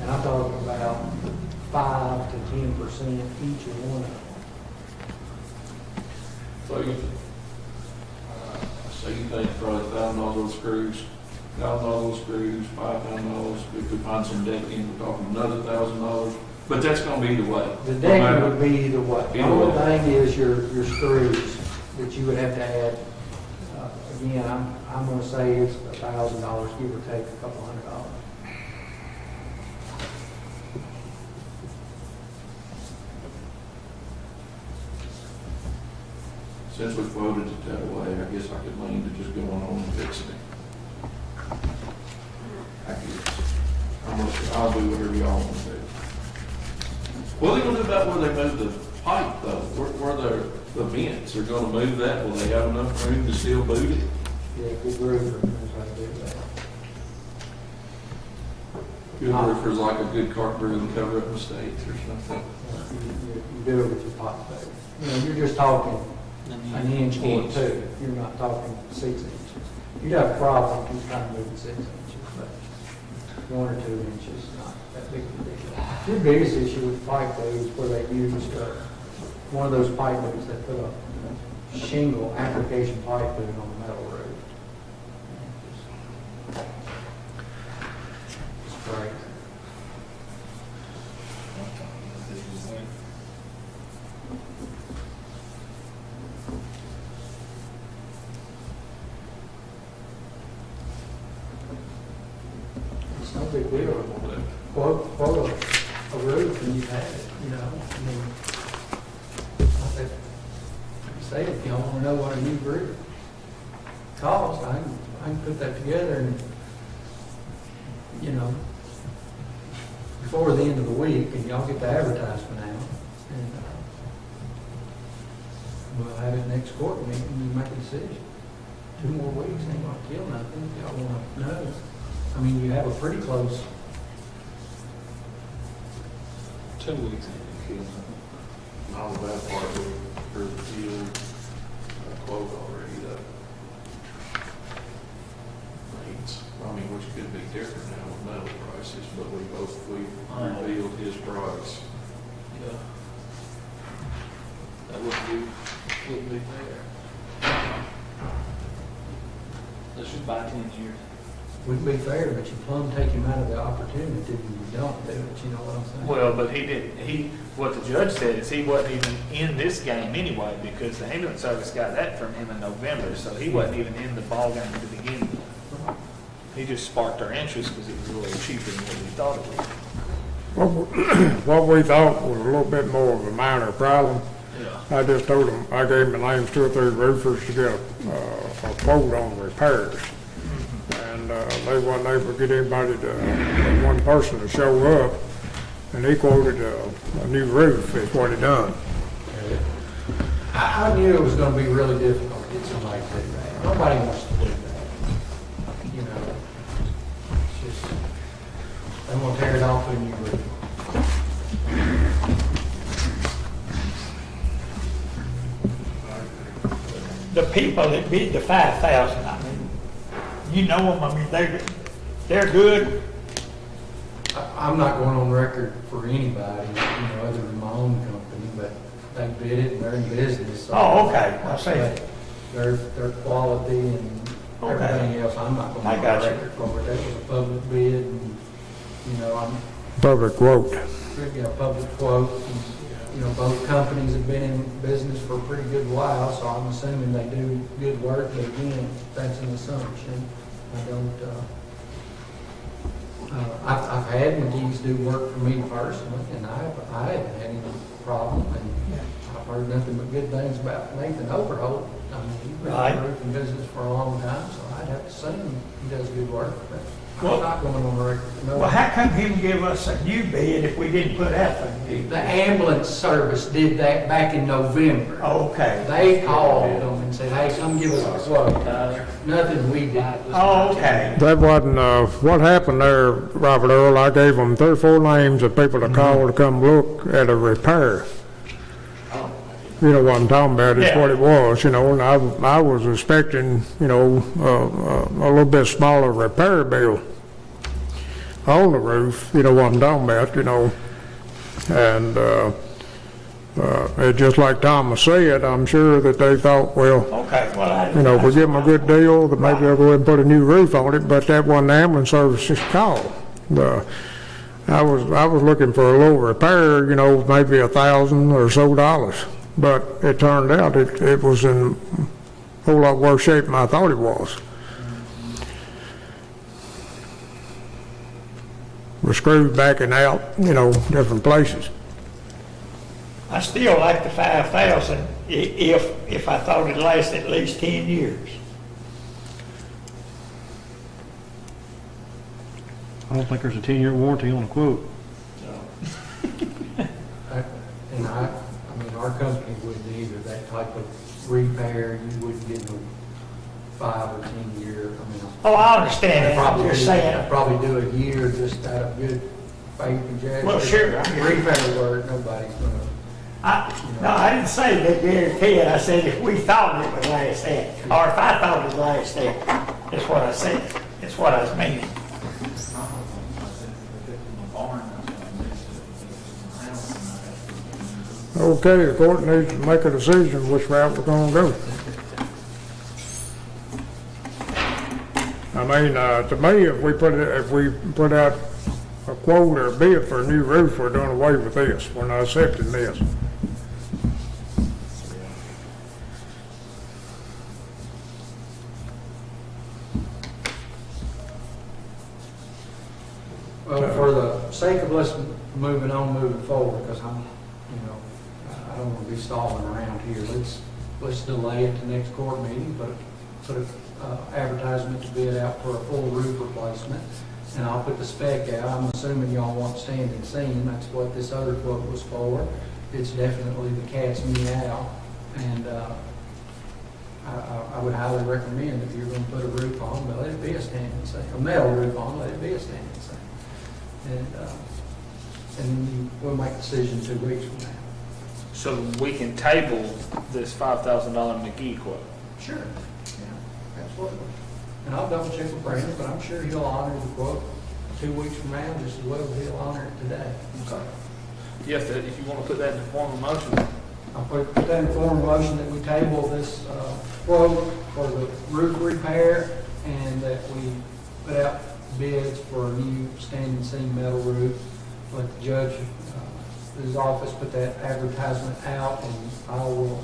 And I'm talking about 5 to 10% each and one of them. So you think probably $1,000 screws, $5,000, if we find some decking, we're talking another $1,000, but that's gonna be either way. The decking would be either way. The Either only way. thing is your screws that you would have to add again, I'm gonna say it's $1,000, give or take a couple $100. Since we voted it that way, I guess I could lean to just going on and fixing it. I guess. I'll do whatever y'all want to do. What are they gonna do about where they move the pipe though? Where the vents, they're gonna move that? Will they have enough room to still boot it? Yeah, good roofer knows how to do that. Good roofers like a good carpenter who can cover up mistakes or something. You do it with your pipe, baby. You know, you're just talking an inch or two. You're not talking 6 inches. You'd have a problem if you trying to move it 6 inches, but 1 or 2 inches, not that big of a deal. Your biggest issue with pipe though is where they used one of those pipe boots that put a shingle application pipe boot on the metal roof. It's great. It's no big deal. Quote a roof and you've had it, you know. I mean, like I say, if y'all want to know what a new roof costs, I can put that together and, you know, before the end of the week, and y'all get the advertisement out. And we'll have it next court meeting and you make a decision. 2 more weeks ain't gonna kill nothing if y'all want to know. I mean, you have a pretty close. 2 weeks ain't gonna kill nothing. Not the bad part of the field quote already though. Rates, I mean, which could be different now with metal prices, but we revealed his price. Yeah. That wouldn't be fair. Let's just buy 10 years. Wouldn't be fair, but you plumb take him out of the opportunity if you don't do it, you know what I'm saying? Well, but he didn't, what the judge said is he wasn't even in this game anyway, because the ambulance service got that from him in November, so he wasn't even in the ball game to begin with. He just sparked our interest because it was a little cheaper than what we thought it was. What we thought was a little bit more of a minor problem. Yeah. I just told them, I gave them the names 2 or 3 roofers to get a quote on repairs. And they wasn't able to get anybody one person to show up, and he quoted a new roof is what he done. I knew it was gonna be really difficult to get somebody to do that. Nobody wants to do that. You know, it's just, they want to tear it off and you roof. The people that bid the 5,000, I mean, you know them, I mean, they're good. I'm not going on record for anybody, you know, other than my own company, but they bid it and they're in business. So Oh, okay, I see. Their quality and everything else, I'm not going I on got you. record for it. That was a public bid and, you know, Public quote. public quote. And, you know, both companies have been in business for a pretty good while, so I'm assuming they do good work, but again, that's an assumption. I don't, I've had McGee's do work for me personally, and I haven't had any problem, and I've heard nothing but good things about Nathan Overholt. I mean, he's been in the roofing business for a long time, so I'd have to assume he does good work, but I'm not going on the record. No. Well, how come he can give us a new bid if we didn't put out the new? The ambulance service did that back in November. Okay. They called them and said, hey, come give us a quote. Nothing we did. Oh, okay. That wasn't, what happened there, Robert Earl, I gave them 3 or 4 names of people to call to come look at a repair. You know what I'm talking about, is what it was, you know, and I was expecting, you know, a little bit smaller repair bill on the roof, you know what I'm talking about, you know. And it's just like Thomas said, I'm sure that they thought, well, Okay, well, you know, if we give them a good deal, that maybe they'll go ahead and put a new roof on it, but that wasn't the ambulance service's call. I was looking for a little repair, you know, maybe $1,000 or so, but it turned out it was in whole lot worse shape than I thought it was. We're screwed backing out, different places. I still like the 5,000 if I thought it'd last at least 10 years. I don't think there's a 10-year warranty on a quote. And I mean, our company wouldn't either, that type of repair, you wouldn't get no 5 or 10 year, I mean. Oh, I understand I'd that, probably you're do- saying. I'd probably do a year just out of good faith and judgment. Well, sure, I mean- Repair work, nobody's gonna, No, I didn't say that guarantee it. I said if we thought it would last that, or if I thought it would last that. That's what I said. That's what I was meaning. Okay, the court needs to make a decision which route we're gonna go. I mean, to me, if we put out a quote or a bid for a new roof, we're doing away with this. We're not accepting this. well, for the sake of us moving forward, because I don't want to be stalling around here. Let's delay it to next court meeting, put an advertisement to bid out for a full roof replacement, and I'll put the spec out. I'm assuming y'all want standing seam. That's what this other quote was for. It's definitely the cat's meow, and I would highly recommend if you're going to put a roof on, but let it be a standing seam. A metal roof on, let it be a standing seam. And we'll make a decision 2 weeks from now. So we can table this $5,000 McGee quote. Sure. Yeah, absolutely. And I'll double check with Brandon, but I'm sure he'll honor the quote 2 weeks from now just as well as he'll honor it today. Okay. You have to, if you want to put that in the form of motion. I'll put that in form of motion that we table this quote for the roof repair and that we put out bids for a new standing seam metal roof. Let the judge, his office, put that advertisement out, and I will,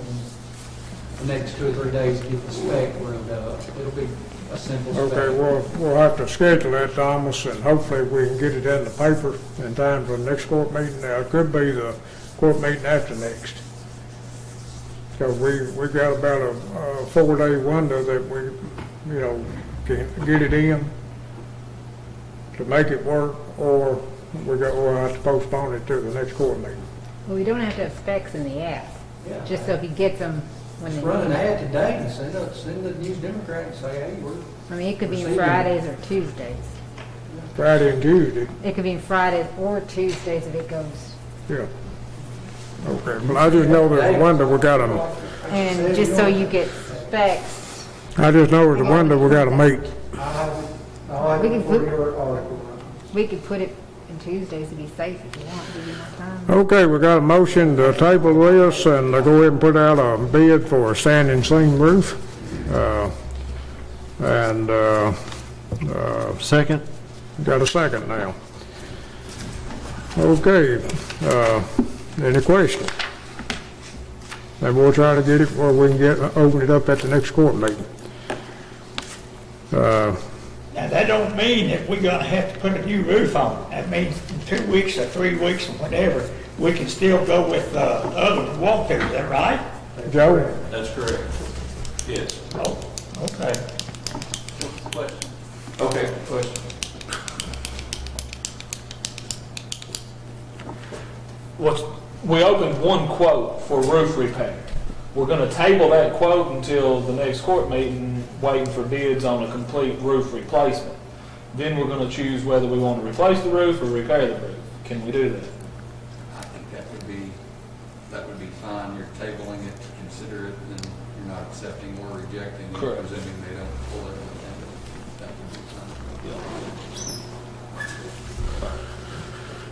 in the next 2 or 3 days, get the spec written up. It'll be a simple spec. Okay, we'll have to schedule that, Thomas, and hopefully we can get it in the paper in time for the next court meeting. Now, it could be the court meeting after next. Because we got about a 4-day window that we, can get it in to make it work, or we'll have to postpone it to the next court meeting. Well, we don't have to have specs in the app, Yeah. just so he gets them when they Run an need ad them. today and send the News Democrat and say, hey, we're. I mean, it could be Receiving. Fridays or Tuesdays. Friday and Tuesday, It could be Fridays or Tuesdays if it goes. yeah. Okay, well, I just know there's a window we got to, And just so you get specs, I just know there's a window we got to meet. I'll have We it can before put- your article. we could put it in Tuesdays to be safe if you want, give you more time. Okay, we got a motion to table this and go ahead and put out a bid for a standing seam roof. Second? Got a second now. Okay, any questions? And we'll try to get it where we can open it up at the next court meeting. Now, that don't mean that we're gonna have to put a new roof on. That means in 2 weeks or 3 weeks or whatever, we can still go with the other one, won't we? Is that right? Joe? That's correct. Yes. Oh, okay. Okay, question. We opened one quote for roof repair. We're going to table that quote until the next court meeting, waiting for bids on a complete roof replacement. Then we're going to choose whether we want to replace the roof or repair the roof. Can we do that? I think that would be fine. You're tabling it to consider it, and you're not accepting or rejecting it, Correct. presuming they don't pull it. That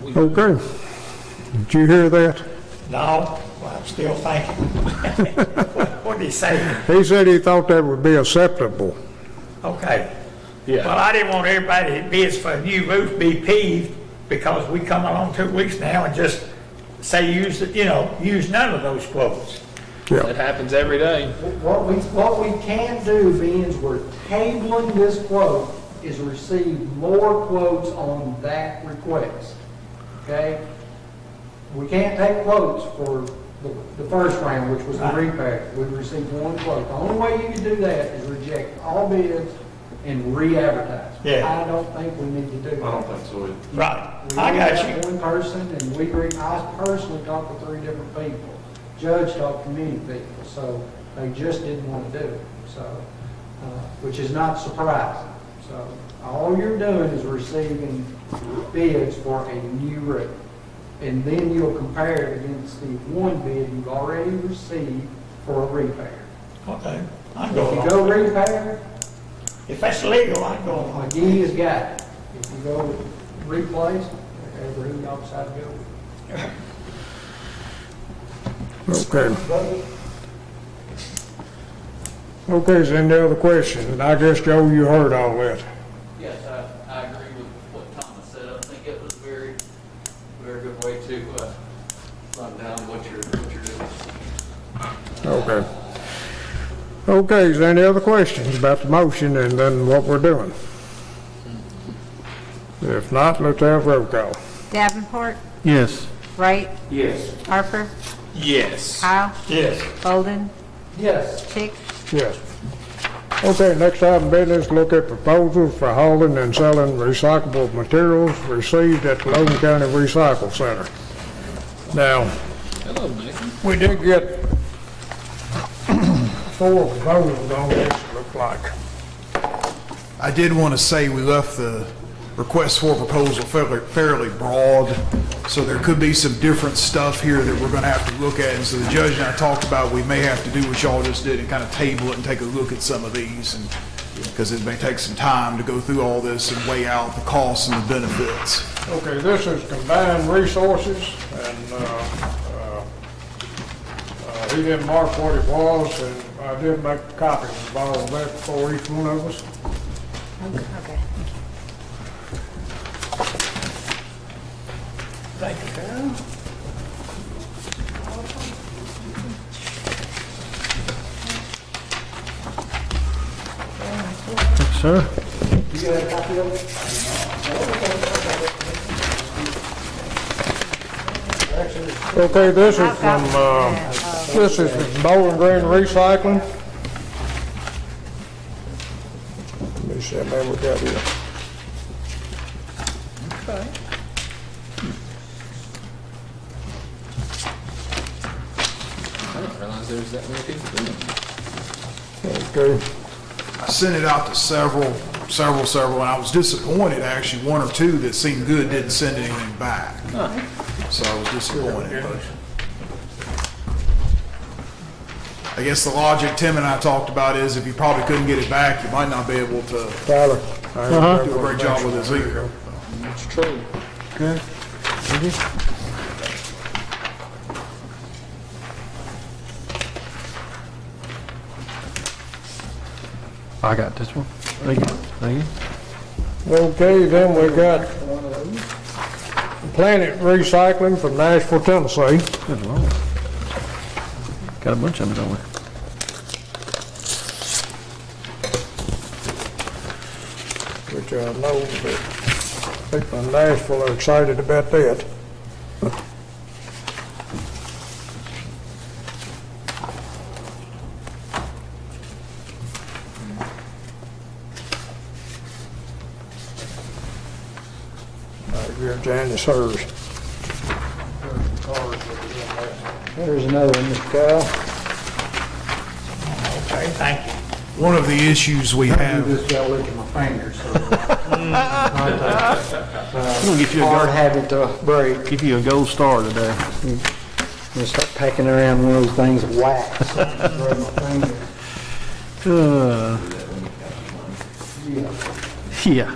would be fine. Okay. Did you hear that? No, well, I'm still thinking. What did he say? He said he thought that would be acceptable. Okay. Yeah. Well, I didn't want everybody that bids for a new roof be peeved because we come along 2 weeks now and just say use none of those quotes. Yeah. That happens every day. What we can do, being we're tabling this quote, is receive more quotes on that request. Okay? We can't take quotes for the first round, which was the repair. We received one quote. The only way you can do that is reject all bids and re-advertise. Yeah. I don't think we need to do that. I don't think so either. Right, We I only got have you. one person, and I personally talked to 3 different people. Judge talked to many people, so they just didn't want to do it, so, which is not surprising. So all you're doing is receiving bids for a new roof. And then you'll compare it against the one bid you've already received for a repair. Okay, I'm If going you on. go repair, If that's legal, I'm going on. McGee has got it. If you go replace, whatever he y'all decide to go with. Okay. Okay, is there any other questions? And I guess, Joe, you heard all that. Yes, I agree with what Thomas said. I think it was a very good way to run down what you're doing. Okay. Okay, is there any other questions about the motion and then what we're doing? If not, let's have roll call. Davenport, Yes. Wright, Yes. Harper, Yes. Kyle, Yes. Bolden, Yes. Chick, Yes. Okay, next item of business, look at proposals for hauling and selling recyclable materials received at the Logan County Recycle Center. Now, Hello, Nathan. we did get 4 proposals on this, it looked like. I did want to say we left the request for proposal fairly broad, so there could be some different stuff here that we're going to have to look at. And so the judge and I talked about we may have to do what y'all just did and kind of table it and take a look at some of these, and because it may take some time to go through all this and weigh out the costs and the benefits. Okay, this is combined resources, and he didn't mark what it was, and I did make copies of all of that for each one of us. okay. Thank you, Kyle. Thanks, sir. You got a copy of it? Okay, this is from, Bowling Green Recycling. Let me see how many we got here. I didn't realize there was that many people doing it. Okay, I sent it out to several, and I was disappointed, actually, 1 or 2 that seemed good didn't send anything back. So I was disappointed, but I guess the logic Tim and I talked about is if you probably couldn't get it back, you might not be able to Tyler. do a great job with this either. That's true. Okay. I got this one. Thank you. Thank you. Okay, then we got Planet Recycling from Nashville, Tennessee. Good Lord. Got a bunch of them, don't we? Which I know that people in Nashville are excited about that. Here's Janice hers. There's another one, Mr. Kyle. Okay, thank you. One of the issues we have, You just gotta look at my fingers, so. We'll get you a Hard gold, habit to break. give you a gold star today. I'm gonna start packing around one of those things of wax. Break my finger. Yeah.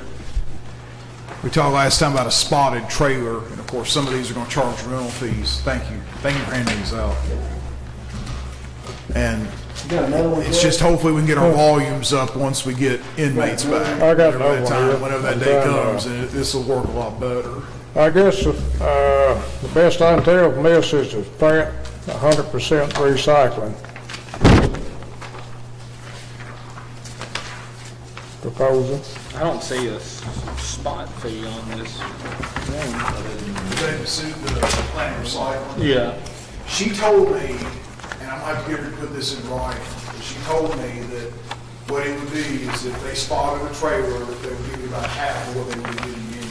we talked last time about a spotted trailer, and of course, some of these are going to charge rental fees. Thank you for handing these out. And You got another one? it's just hopefully we can get our volumes up once we get inmates back. I got Whenever another that one here. whenever that day comes, and this will work a lot better. I guess the best I can tell from this is that 100% recycling. Proposal. I don't see a spot fee on this one. They sued the plant recycling. Yeah. She told me, and I might get her to put this in writing, but she told me that what it would be is if they spotted a trailer, they would give you about half of what they would be getting anyway.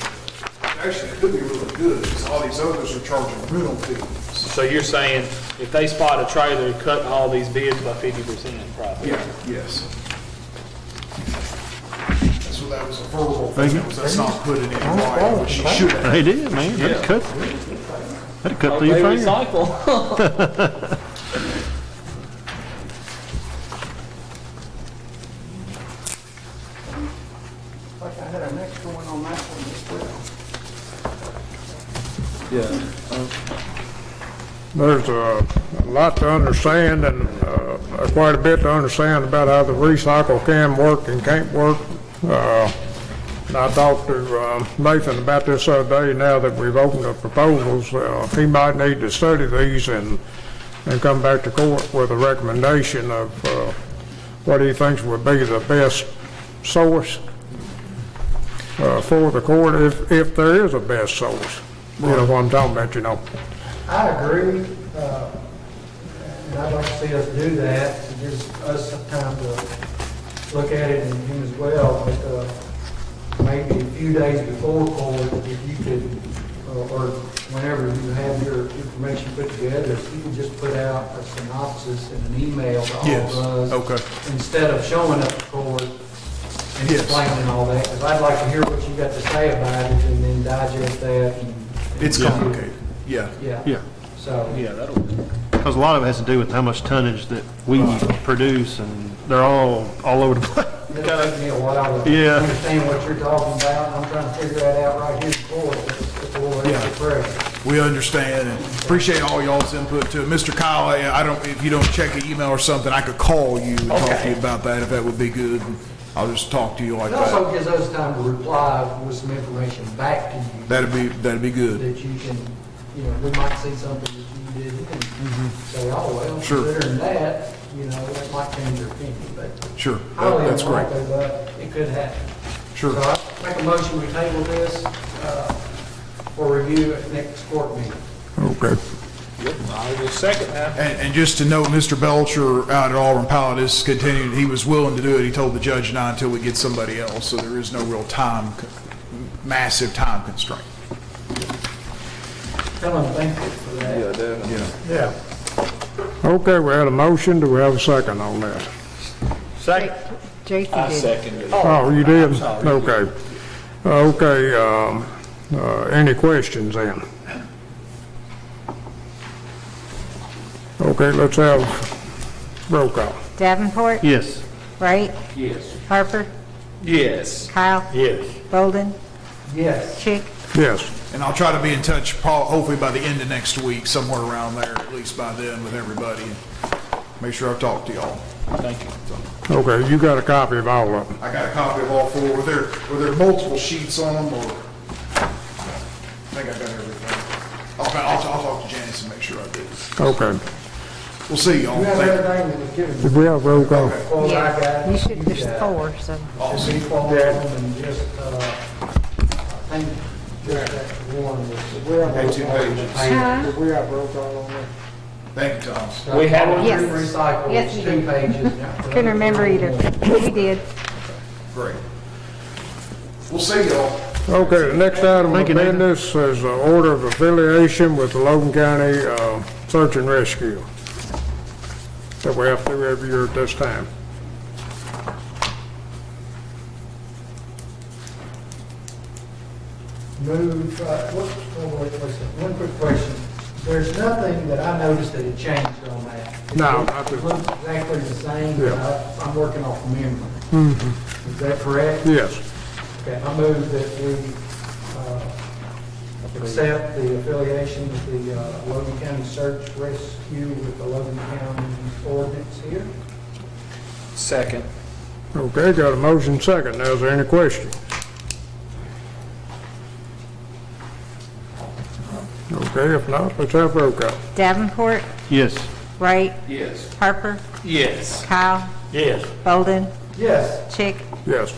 Actually, it could be really good, because all these others are charging rental fees. So you're saying if they spot a trailer, cut all these bids by 50% probably? Yeah, yes. That's what that was a verbal thing, that's not put it in writing, but she should have. They did, man. That'd cut through your They finger. recycle. Like I had a next one on that one as well. Yeah. There's a lot to understand and quite a bit to understand about how the recycle can work and can't work. And I talked to Nathan about this the other day. Now that we've opened the proposals, he might need to study these and come back to court with a recommendation of what he thinks would be the best source for the court, if there is a best source. You know what I'm talking about, you know. I agree, and I'd like to see us do that, to give us some time to look at it and him as well, but maybe a few days before court, if you could, or whenever you have your information put together, if you could just put out a synopsis in an email to all Yes, of us. okay. Instead of showing up to court and Yes. explaining all that, because I'd like to hear what you got to say about it and then digest that and. It's complicated, yeah. Yeah. So. Yeah, that'll. Because a lot of it has to do with how much tonnage that we produce, and they're all over the place. It'll take me a while to Yeah. understand what you're talking about, and I'm trying to figure that out right here before Yeah. it's prayer. We understand and appreciate all y'all's input to it. Mr. Kyle, I don't, if you don't check an email or something, I could call you and talk to you about that, if that would be good. I'll just talk to you like It also that. gives us time to reply with some information back to you. That'd be good. That you can, you know, we might see something that you did and say, oh, well, Sure. considering that, you know, that might change your opinion, but Sure, highly that's great. unlikely, but it could happen. Sure. So I make a motion, we table this, for review at next court meeting. Okay. Yep, I will second that. And just to note, Mr. Belcher out at Auburn Pilot is continuing, he was willing to do it. He told the judge and I until we get somebody else, so there is no real massive time constraint. Tell them thank you for that. Yeah, definitely. Yeah. Okay, we had a motion. Do we have a second on that? Second. Jason I did. seconded it. Oh, you did? I'm sorry. Okay. Okay, any questions then? Okay, let's have roll call. Davenport, Yes. Wright, Yes. Harper, Yes. Kyle, Yes. Bolden, Yes. Chick. Yes. And I'll try to be in touch hopefully by the end of next week, somewhere around there, at least by then with everybody. Make sure I've talked to y'all. Thank you. Okay, you got a copy of all of them? I got a copy of all four. Were there multiple sheets on them, or? I think I got everything. I'll talk to Janice and make sure I did. Okay. We'll see y'all. You have Thank you. everything that was given. Did we have roll call? Well, I Yeah, got, you should, there's got. four, so. Should be four of them and just, I think just that one was. Had 2 pages. Huh? We have roll call on that? Thank you, Thomas. We had one? Yes. Recycle, Yes, it's we 2 did. pages. Couldn't remember either. We did. Great. We'll see y'all. Okay, the next item of Thank you, Nathan. business is order of affiliation with the Logan County Search and Rescue that we have to do every year at this time. Move, one quick question. There's nothing that I noticed that had changed on that. No, nothing. It looks exactly the same, but Yeah. I'm working off memory. Mm-hmm. Is that correct? Yes. Okay, I move that we accept the affiliation with the Logan County Search Rescue with the Logan County ordinance here. Second. Okay, got a motion second. Now, is there any question? Okay, if not, let's have roll call. Davenport, Yes. Wright, Yes. Harper, Yes. Kyle, Yes. Bolden, Yes. Chick. Yes.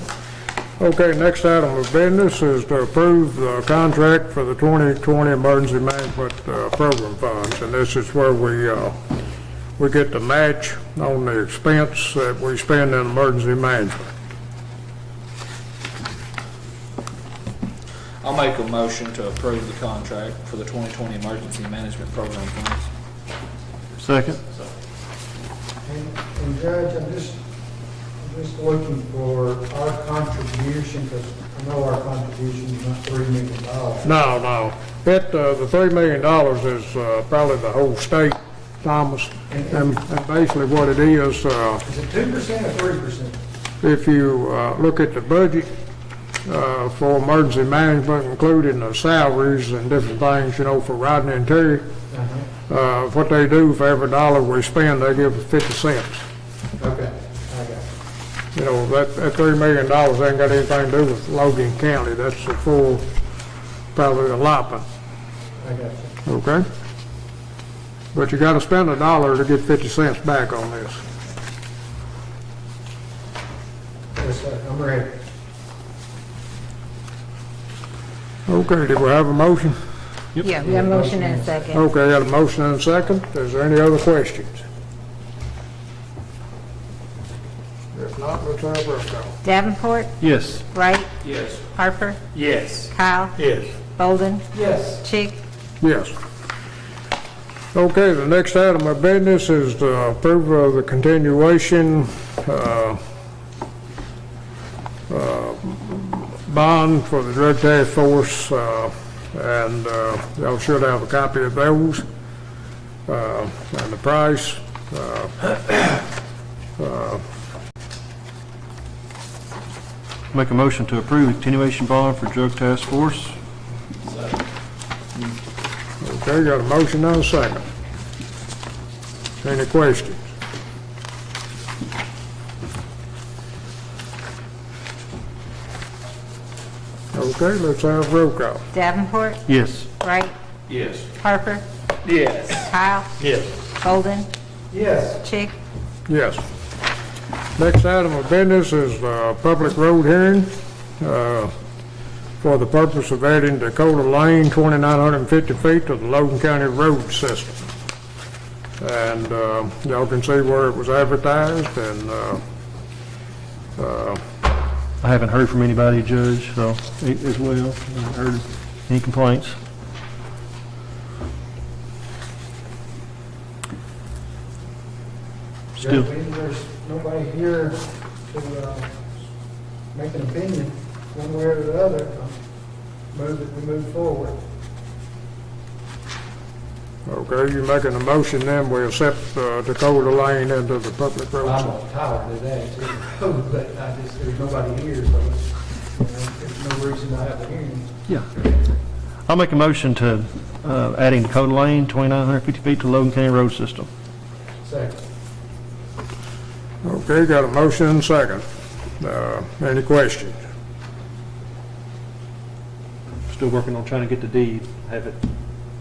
Okay, next item of business is to approve the contract for the 2020 Emergency Management Program Funds. And this is where we get the match on the expense that we spend in emergency management. I'll make a motion to approve the contract for the 2020 Emergency Management Program funds. Second? And Judge, I'm just looking for our contribution, because I know our contribution is not $3 million. No. The $3 million is probably the whole state, Thomas. And basically what it is, Is it 2% or 3%? if you look at the budget for emergency management, including the salaries and different things, for Rodney and Terry, what they do for every dollar we spend, they give us 50 cents. Okay, I got it. That $3 million ain't got anything to do with Logan County. That's the full, probably allotment, I got you. okay? But you gotta spend a dollar to get 50 cents back on this. Yes, sir, I'm ready. Okay, did we have a motion? Yeah, we have a motion and a second. Okay, got a motion and a second. Is there any other questions? If not, let's have a roll call. Davenport, Yes. Wright, Yes. Harper, Yes. Kyle, Yes. Bolden, Yes. Chick. Yes. Okay, the next item of business is the approval of the continuation bond for the drug task force, and y'all should have a copy of those, and the price. Make a motion to approve the continuation bond for drug task force. Okay, got a motion and a second. Any questions? Okay, let's have roll call. Davenport, Yes. Wright, Yes. Harper, Yes. Kyle, Yes. Bolden, Yes. Chick. Yes. Next item of business is public road hearing for the purpose of adding Dakota Lane, 2,950 feet to the Logan County road system. And y'all can see where it was advertised, and I haven't heard from anybody, Judge, so, as well. I haven't heard any complaints. Still, There's nobody here to make an opinion one way or the other. We move forward. okay, you're making a motion, then we accept Dakota Lane into the public road I'm system. on tower today, too, but there's nobody here, so there's no reason to have a hearing. yeah. I'll make a motion to adding Dakota Lane, 2,950 feet to Logan County road system. Second. Okay, got a motion and a second. Any questions? Still working on trying to get the deed. Have it.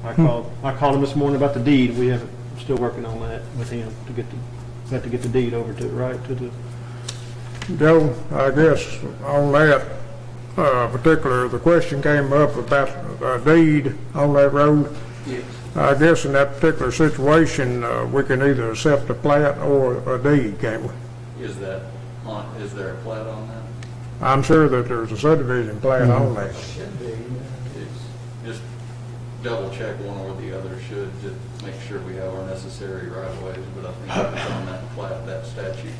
I called him this morning about the deed. We haven't. Still working on that with him to get have to get the deed over to the. Joe, I guess on that particular, the question came up about a deed on that road. Yes. I guess in that particular situation, we can either accept a plat or a deed, can't we? Is there a plat on that? I'm sure that there's a subdivision plat on that. Should be. It's just double check one or the other, should just make sure we have our necessary right of ways, but I think if it's on that plat, that statute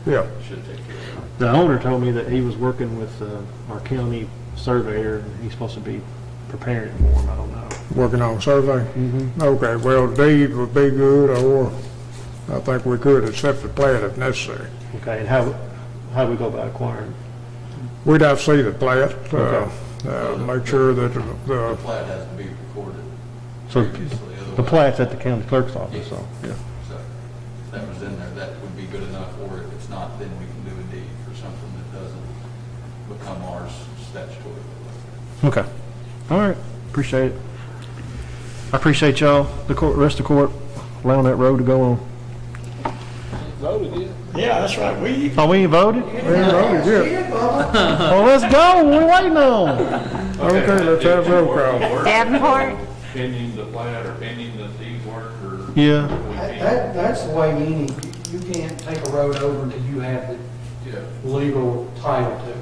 Yeah. should take care of it. The owner told me that he was working with our county surveyor, and he's supposed to be preparing it for him. I don't know. Working on a survey? Mm-hmm. Okay, well, deed would be good, or I think we could accept the plat if necessary. Okay, and how we go about acquiring? We'd have to see the plat, Okay. make sure that The the, plat has to be recorded So previously. the otherwise- plat's at the county clerk's office. So yeah. So if that was in there, that would be good enough, or if it's not, then we can do a deed for something that doesn't become ours statutorily. Okay. All right. Appreciate it. I appreciate y'all, the court, rest of the court, allowing that road to go on. Voted yet? Yeah, that's right. Oh, we ain't voted? Well, let's go, what we waiting on? Okay, let's have roll call. Davenport, Pending the plat or pending the deed work or? Yeah. we can't- That's the way you can't take a road over until you have the Yeah. legal title to it.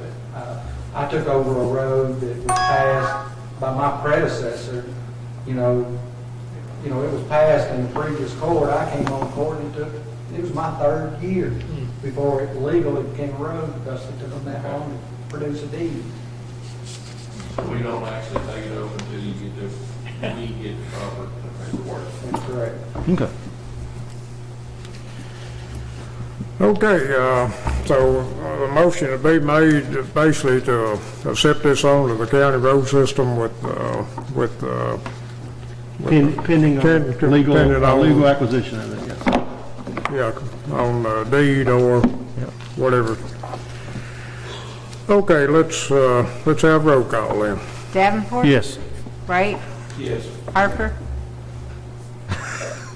I took over a road that was passed by my predecessor, you know, it was passed in the previous court. I came on court and it was my third year before it legally became a road because it took them that long to produce a deed. So we don't actually take it over until you get the proper paperwork. That's correct. Okay. Okay, so the motion to be made basically to accept this onto the county road system with Pending legal pending on- legal acquisition of it, yes. yeah, on deed or whatever. Okay, let's have roll call then. Davenport. Yes. Wright, Yes. Harper,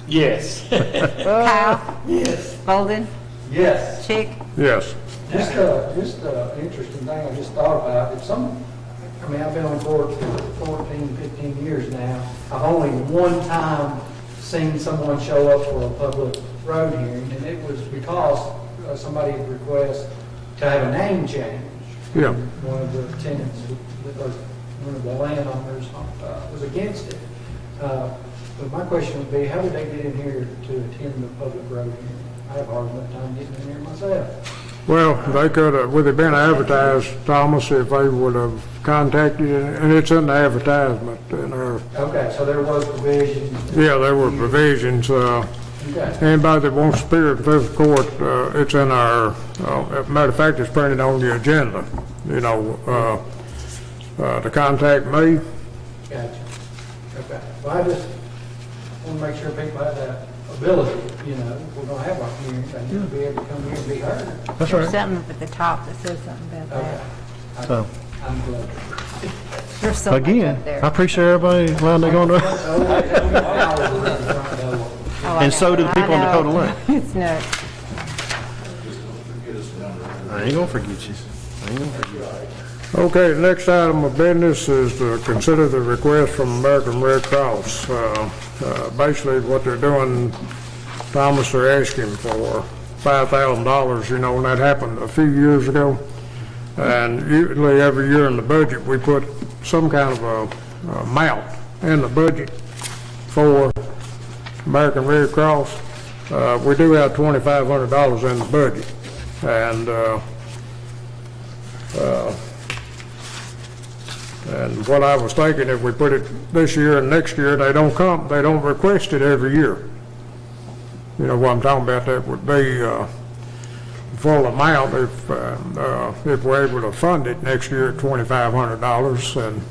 Yes. Kyle. Yes. Bolden, Yes. Chick. Yes. Just a interesting thing I just thought about, I've been on board for 14, 15 years now. I've only one time seen someone show up for a public road hearing, and it was because somebody had requested to have a name change. Yeah. One of the tenants, or one of the landowners was against it. But my question would be, how did they get in here to attend the public road hearing? I have a hard enough time getting in here myself. Well, they could have, would have been advertised, Thomas, if they would have contacted you, and it's in the advertisement in our, Okay, so there was provisions. yeah, there were provisions, Okay. anybody that wants to appear in fiscal court, it's in our, matter of fact, it's printed on the agenda, to contact me. Gotcha. Okay. Well, I just want to make sure people have that ability, if we're going to have our hearings, they need to be able to come here and be heard. That's There's right. something up at the top that says something about Okay. that. So, I'm glad. There's so much again, up there. I appreciate everybody allowing to go on. Oh, I And so know. do the people I on know. Dakota Lane. It's nuts. I ain't gonna forget you. I ain't gonna forget you. Okay, the next item of business is to consider the request from American Red Cross. Basically, what they're doing, Thomas, they're asking for $5,000, and that happened a few years ago. And usually every year in the budget, we put some kind of a amount in the budget for American Red Cross. We do have $2,500 in the budget. And what I was thinking, if we put it this year and next year, they don't request it every year. You know what I'm talking about? That would be full amount if we're able to fund it next year at $2,500. And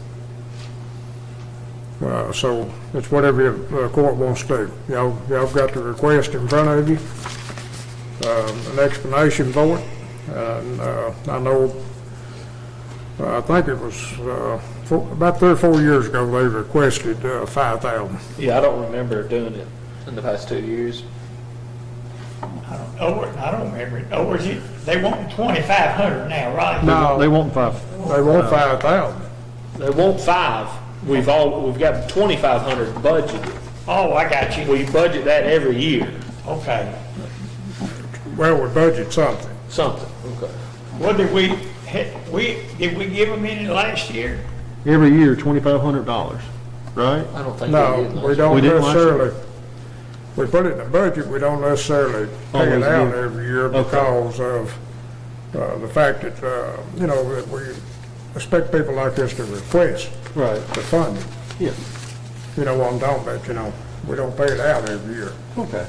so it's whatever the court wants to do. Y'all got the request in front of you, an explanation for it. And I know, I think it was about 3 or 4 years ago, they requested $5,000. Yeah, I don't remember doing it in the past 2 years. I don't remember it. They want 2,500 now, right? No. They want 5. They want $5,000. They want 5. We've got 2,500 budgeted. Oh, I got you. We budget that every year. Okay. Well, we budget something. Something. Okay. What did we give them any last year? Every year, $2,500, right? I don't think No, we did. we don't We didn't last year? necessarily. We put it in the budget, we don't necessarily pay it Always out do. every year Okay. because of the fact that, that we expect people like us to request Right. the funding. Yeah. You know what I'm talking about, we don't pay it out every year. Okay.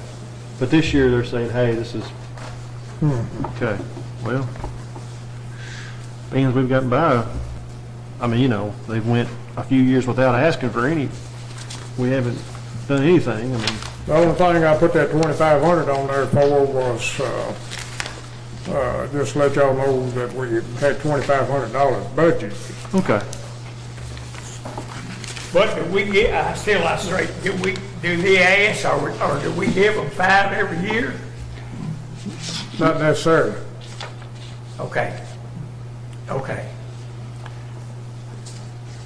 But this year, they're saying, hey, this is, okay, well, being as we've gotten by, they went a few years without asking for any, we haven't done anything, The only thing I put that 2,500 on there for was, just let y'all know that we had $2,500 budget. okay. But do we get, I still not straight, do they ask, or do we give them 5 every year? Not necessarily. Okay. Okay.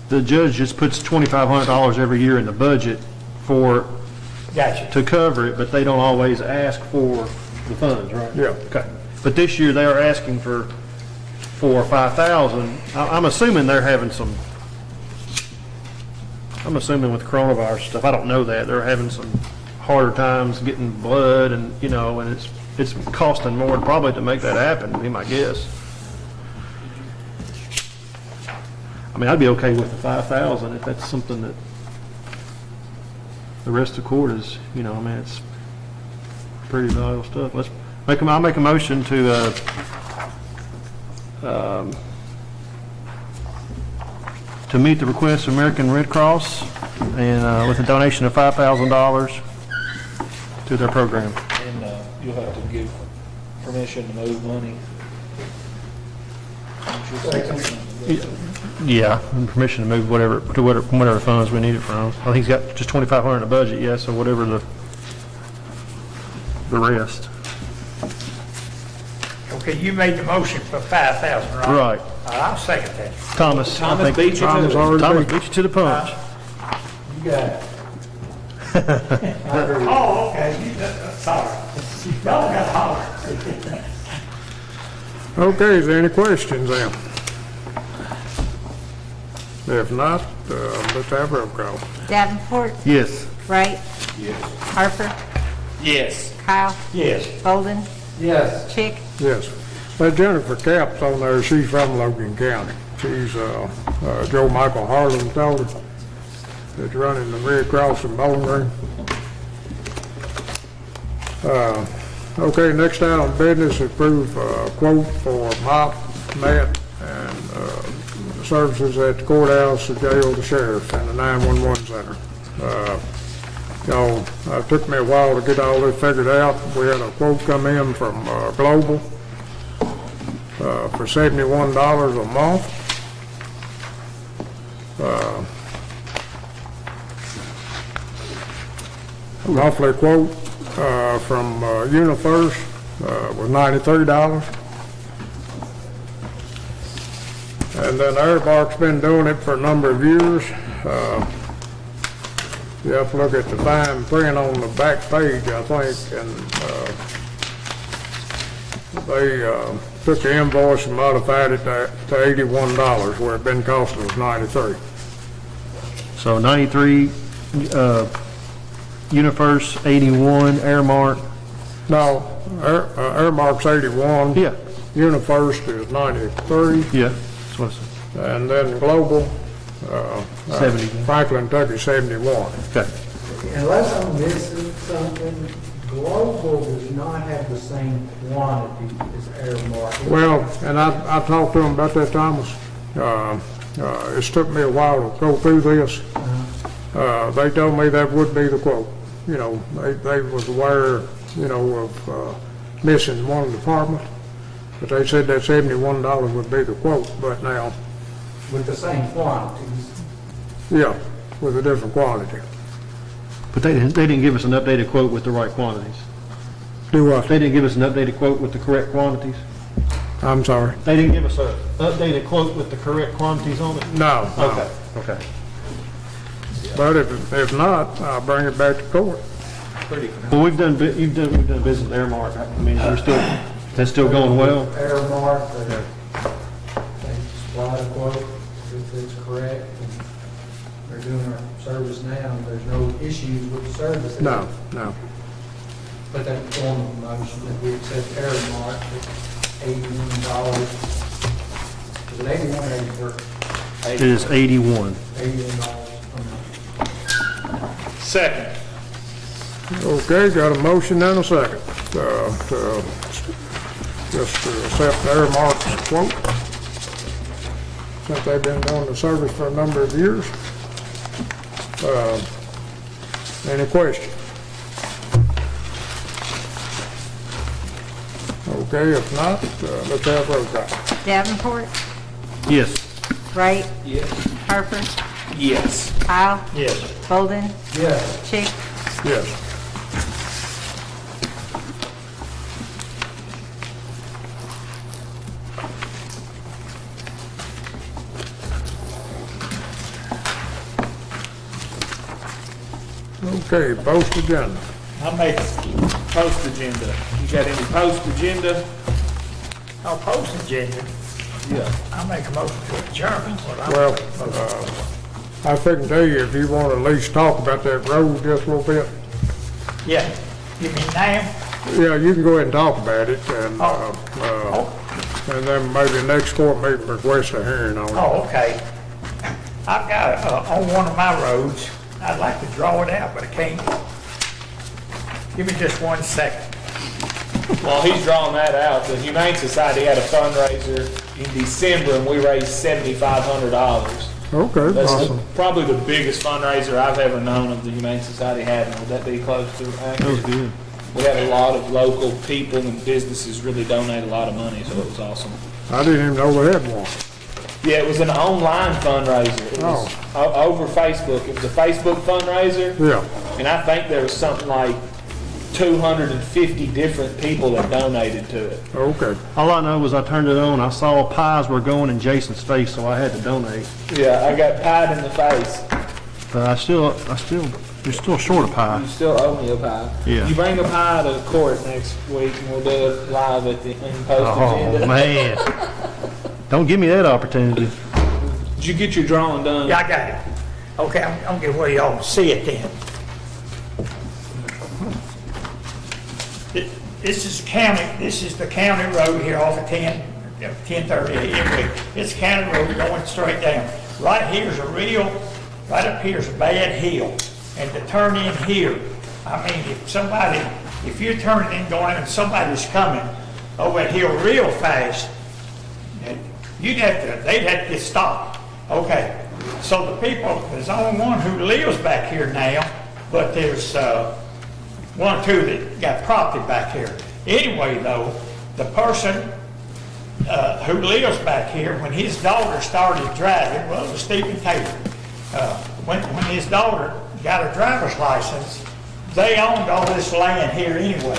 The judge just puts $2,500 every year in the budget Gotcha. to cover it, but they don't always ask for the funds, right? Yeah. Okay. But this year, they are asking for $4,000 or $5,000. I'm assuming they're having some, I'm assuming with coronavirus stuff, I don't know that, they're having some harder times getting blood and, you know, and it's costing more probably to make that happen, would be my guess. I mean, I'd be okay with the 5,000 if that's something that the rest of the court is, you know, I mean, it's pretty valuable stuff. I'll make a motion to, to meet the request of American Red Cross and, with a donation of $5,000 to their program. And you'll have to give permission to move money. Yeah, and permission to move whatever funds we need it from. I think he's got just $2,500 in the budget, yeah, so whatever the rest. Okay, you made the motion for 5,000, right? Right. I'll second that. Thomas, I think beat you to Thomas it. already Thomas beat. beat you to the punch. You got it. Oh, okay, sorry. Y'all got holler. Okay, is there any questions then? If not, let's have roll call. Davenport, Yes. Wright. Yes. Harper, Yes. Kyle, Yes. Bolden, Yes. Chick. Yes. That Jennifer Capps on there, she's from Logan County. She's Joe Michael Harlan's daughter that's running the Red Cross in Bowling Green. Okay, next item of business, approve quote for mop, mat, and services at the courthouse, the jail, the sheriff, and the 911 center. It took me a while to get all this figured out. We had a quote come in from Global for $71 a month. Monthly quote from UniFirst was $93. And then Airmark's been doing it for a number of years. You have to look at the fine print on the back page, I think, and they took the invoice and modified it to $81, where it been costing us $93. So 93, UniFirst, 81, Airmark. No, Airmark's 81. Yeah. UniFirst is 93. Yeah, that's what I said. And then Global, 70. Franklin, Kentucky, 71. Okay. Unless I'm missing something, Global does not have the same quantity as Airmark. Well, and I talked to them about that, Thomas. It's took me a while to go through this. They told me that would be the quote. You know, they was aware, you know, of missing one department, but they said that $71 would be the quote. But now, With the same quantities. yeah, with a different quantity. But they didn't give us an updated quote with the right quantities. Do what? They didn't give us an updated quote with the correct quantities. I'm sorry. They didn't give us an updated quote with the correct quantities on it? No. no. Okay, okay. But if not, I'll bring it back to court. Well, we've done business with Airmark. I mean, that's still going well? Airmark, they supplied a quote, if it's correct, and they're doing our service now, and there's no issues with the service. No, no. But that form of motion that we accept Airmark at $81. Is it 81 or 83? It is 81. $81 a month. Second. Okay, got a motion and a second. Just to accept Airmark's quote. Since they've been doing the service for a number of years. Any questions? Okay, if not, let's have roll call. Davenport, Yes. Wright. Yes. Harper, Yes. Kyle? Yes. Bolden? Yes. Chick? Yes. Okay, post agenda. I make, Post agenda. You got any post agenda? I'll post agenda. Yeah. I make a motion to adjourn. Well, I couldn't tell you if you want to at least talk about that road just a little bit. Yeah. You mean now? Yeah, you can go ahead and talk about it, and, Oh. and then maybe next court meeting request a hearing on it. Oh, okay. I've got, on one of my roads, I'd like to draw it out, but I can't. Give me just 1 second. While he's drawing that out, the Humane Society had a fundraiser in December and we raised $7,500. Okay, That's awesome. probably the biggest fundraiser I've ever known of the Humane Society having. Would that be close to accurate? That was good. We had a lot of local people and businesses really donate a lot of money, so it was awesome. I didn't even know they had one. Yeah, it was an online fundraiser. It was over Facebook. It was a Facebook fundraiser. Yeah, And I think there was something like 250 different people that donated to it. okay. All I know was I turned it on, I saw pies were going in Jason's face, so I had to donate. Yeah, I got pied in the face. But you're still short a pie. You still owe me a pie. Yeah. You bring a pie to court next week and we'll do it live at the in post agenda. Oh, man. Don't give me that opportunity. Did you get your drawing done? Yeah, I got it. Okay, I'm gonna get where y'all can see it then. This is the county road here off of 1038. Anyway, it's a county road going straight down. Right up here's a bad hill. And to turn in here, I mean, if you're turning in going in and somebody's coming over that hill real fast, they'd have to get stopped. Okay, so the people, there's only one who lives back here now, but there's one or two that got property back here. Anyway, though, the person who lives back here, when his daughter started driving, well, it was Stephen Taylor. When his daughter got a driver's license, they owned all this land here anyway.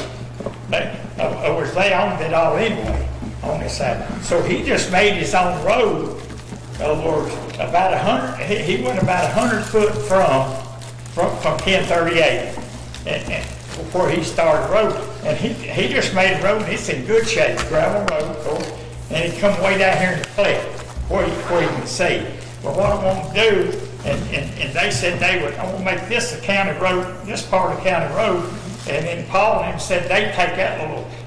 In other words, they owned it all anyway on this side. So he just made his own road. In other words, about 100. He went about 100 foot from 1038, and before he started the road. And he just made a road, and it's in good shape, gravel road, of course. And he come way down here in the cliff where you can see. But what I want to do, and they said I want to make this a county road, this part of the county road. And then Paul and them said they'd take that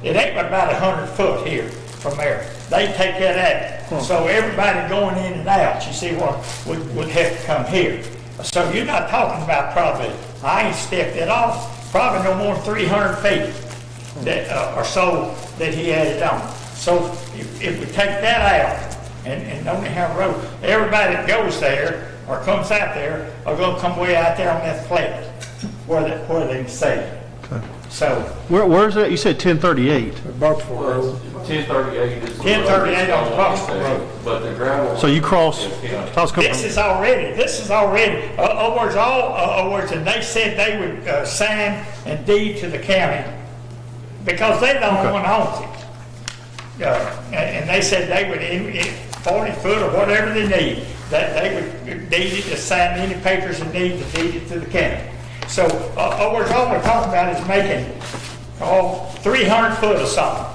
it ain't but about 100 foot here from there. They take that out. So everybody going in and out, you see what, would have to come here. So you're not talking about probably, I ain't stepped it off, probably no more than 300 feet that, or so that he added on. So if we take that out and only have a road, everybody that goes there or comes out there are going to come way out there on that flat where they can see it. So Where's that? You said 1038. Bucksville Road. 1038 is. 1038 on Bucksville Road. But the gravel. So you cross, this is already, other words, and they said they would sign and deed to the county because they're the only one owns it. And they said they would, in 40 foot or whatever they need, that they would deed it to sign any papers they need to deed it to the county. So, all we're talking about is making 300 foot or something.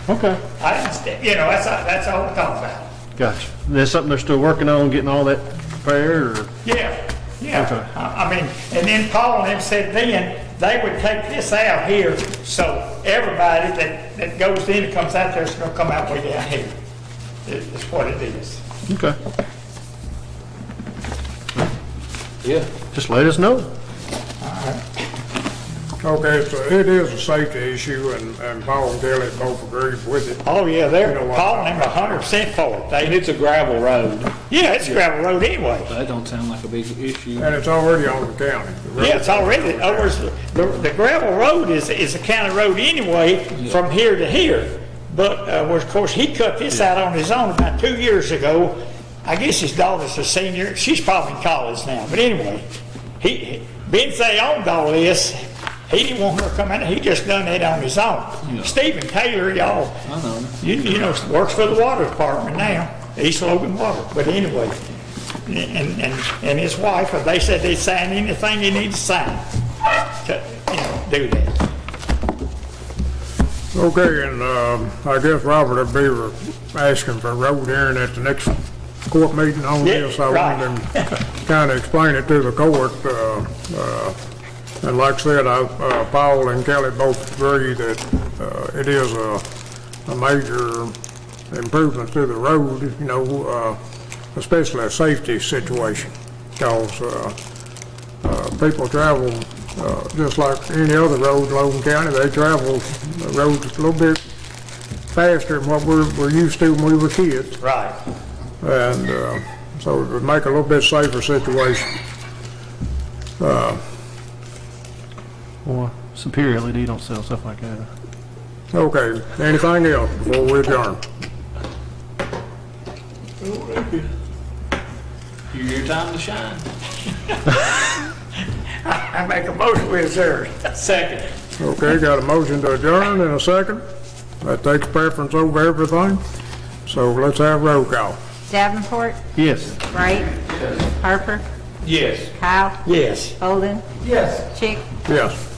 Okay. That's all we're talking about. Gotcha. There's something they're still working on, getting all that prepared, or? Yeah. Okay. I mean, and then Paul and them said then they would take this out here, so everybody that goes in and comes out there is going to come out way down here. That's what it is. Okay. Yeah. Just let us know. Okay, so it is a safety issue, and Paul and Kelly both agreed with it. Oh, yeah, they're Paul and them 100% for it. And it's a gravel road. Yeah, it's a gravel road anyway. That don't sound like a big issue. And it's already on the county. Yeah, it's already, in other words, the gravel road is a county road anyway, from here to here. But, of course, he cut this out on his own about 2 years ago, I guess his daughter's a senior. She's probably in college now. But anyway, Ben say owned all this. He didn't want her to come in. He just done it on his own. Yeah. Stephen Taylor, y'all, I know. you know, works for the water department now, East Logan Water. But anyway, and his wife, they said they'd sign anything they need to sign to, you know, do that. Okay, and I guess Robert will be asking for a road hearing at the next court meeting on Yeah, this. I right. wanted him kind of explain it to the court. And like I said, Paul and Kelly both agree that it is a major improvement to the road, you know, especially a safety situation, because people travel just like any other road in Logan County. They travel the roads a little bit faster than what we're used to when we were kids. Right. And so it would make a little bit safer situation. Well, Superior LED don't sell stuff like that. Okay, anything else before we adjourn? Your time to shine. I make a motion with reserve. Second. Okay, got a motion to adjourn in a second. That takes preference over everything. So let's have roll call. Davenport, Yes. Wright, Harper, Yes. Kyle, Yes. Holden, Yes. Chick, Yes.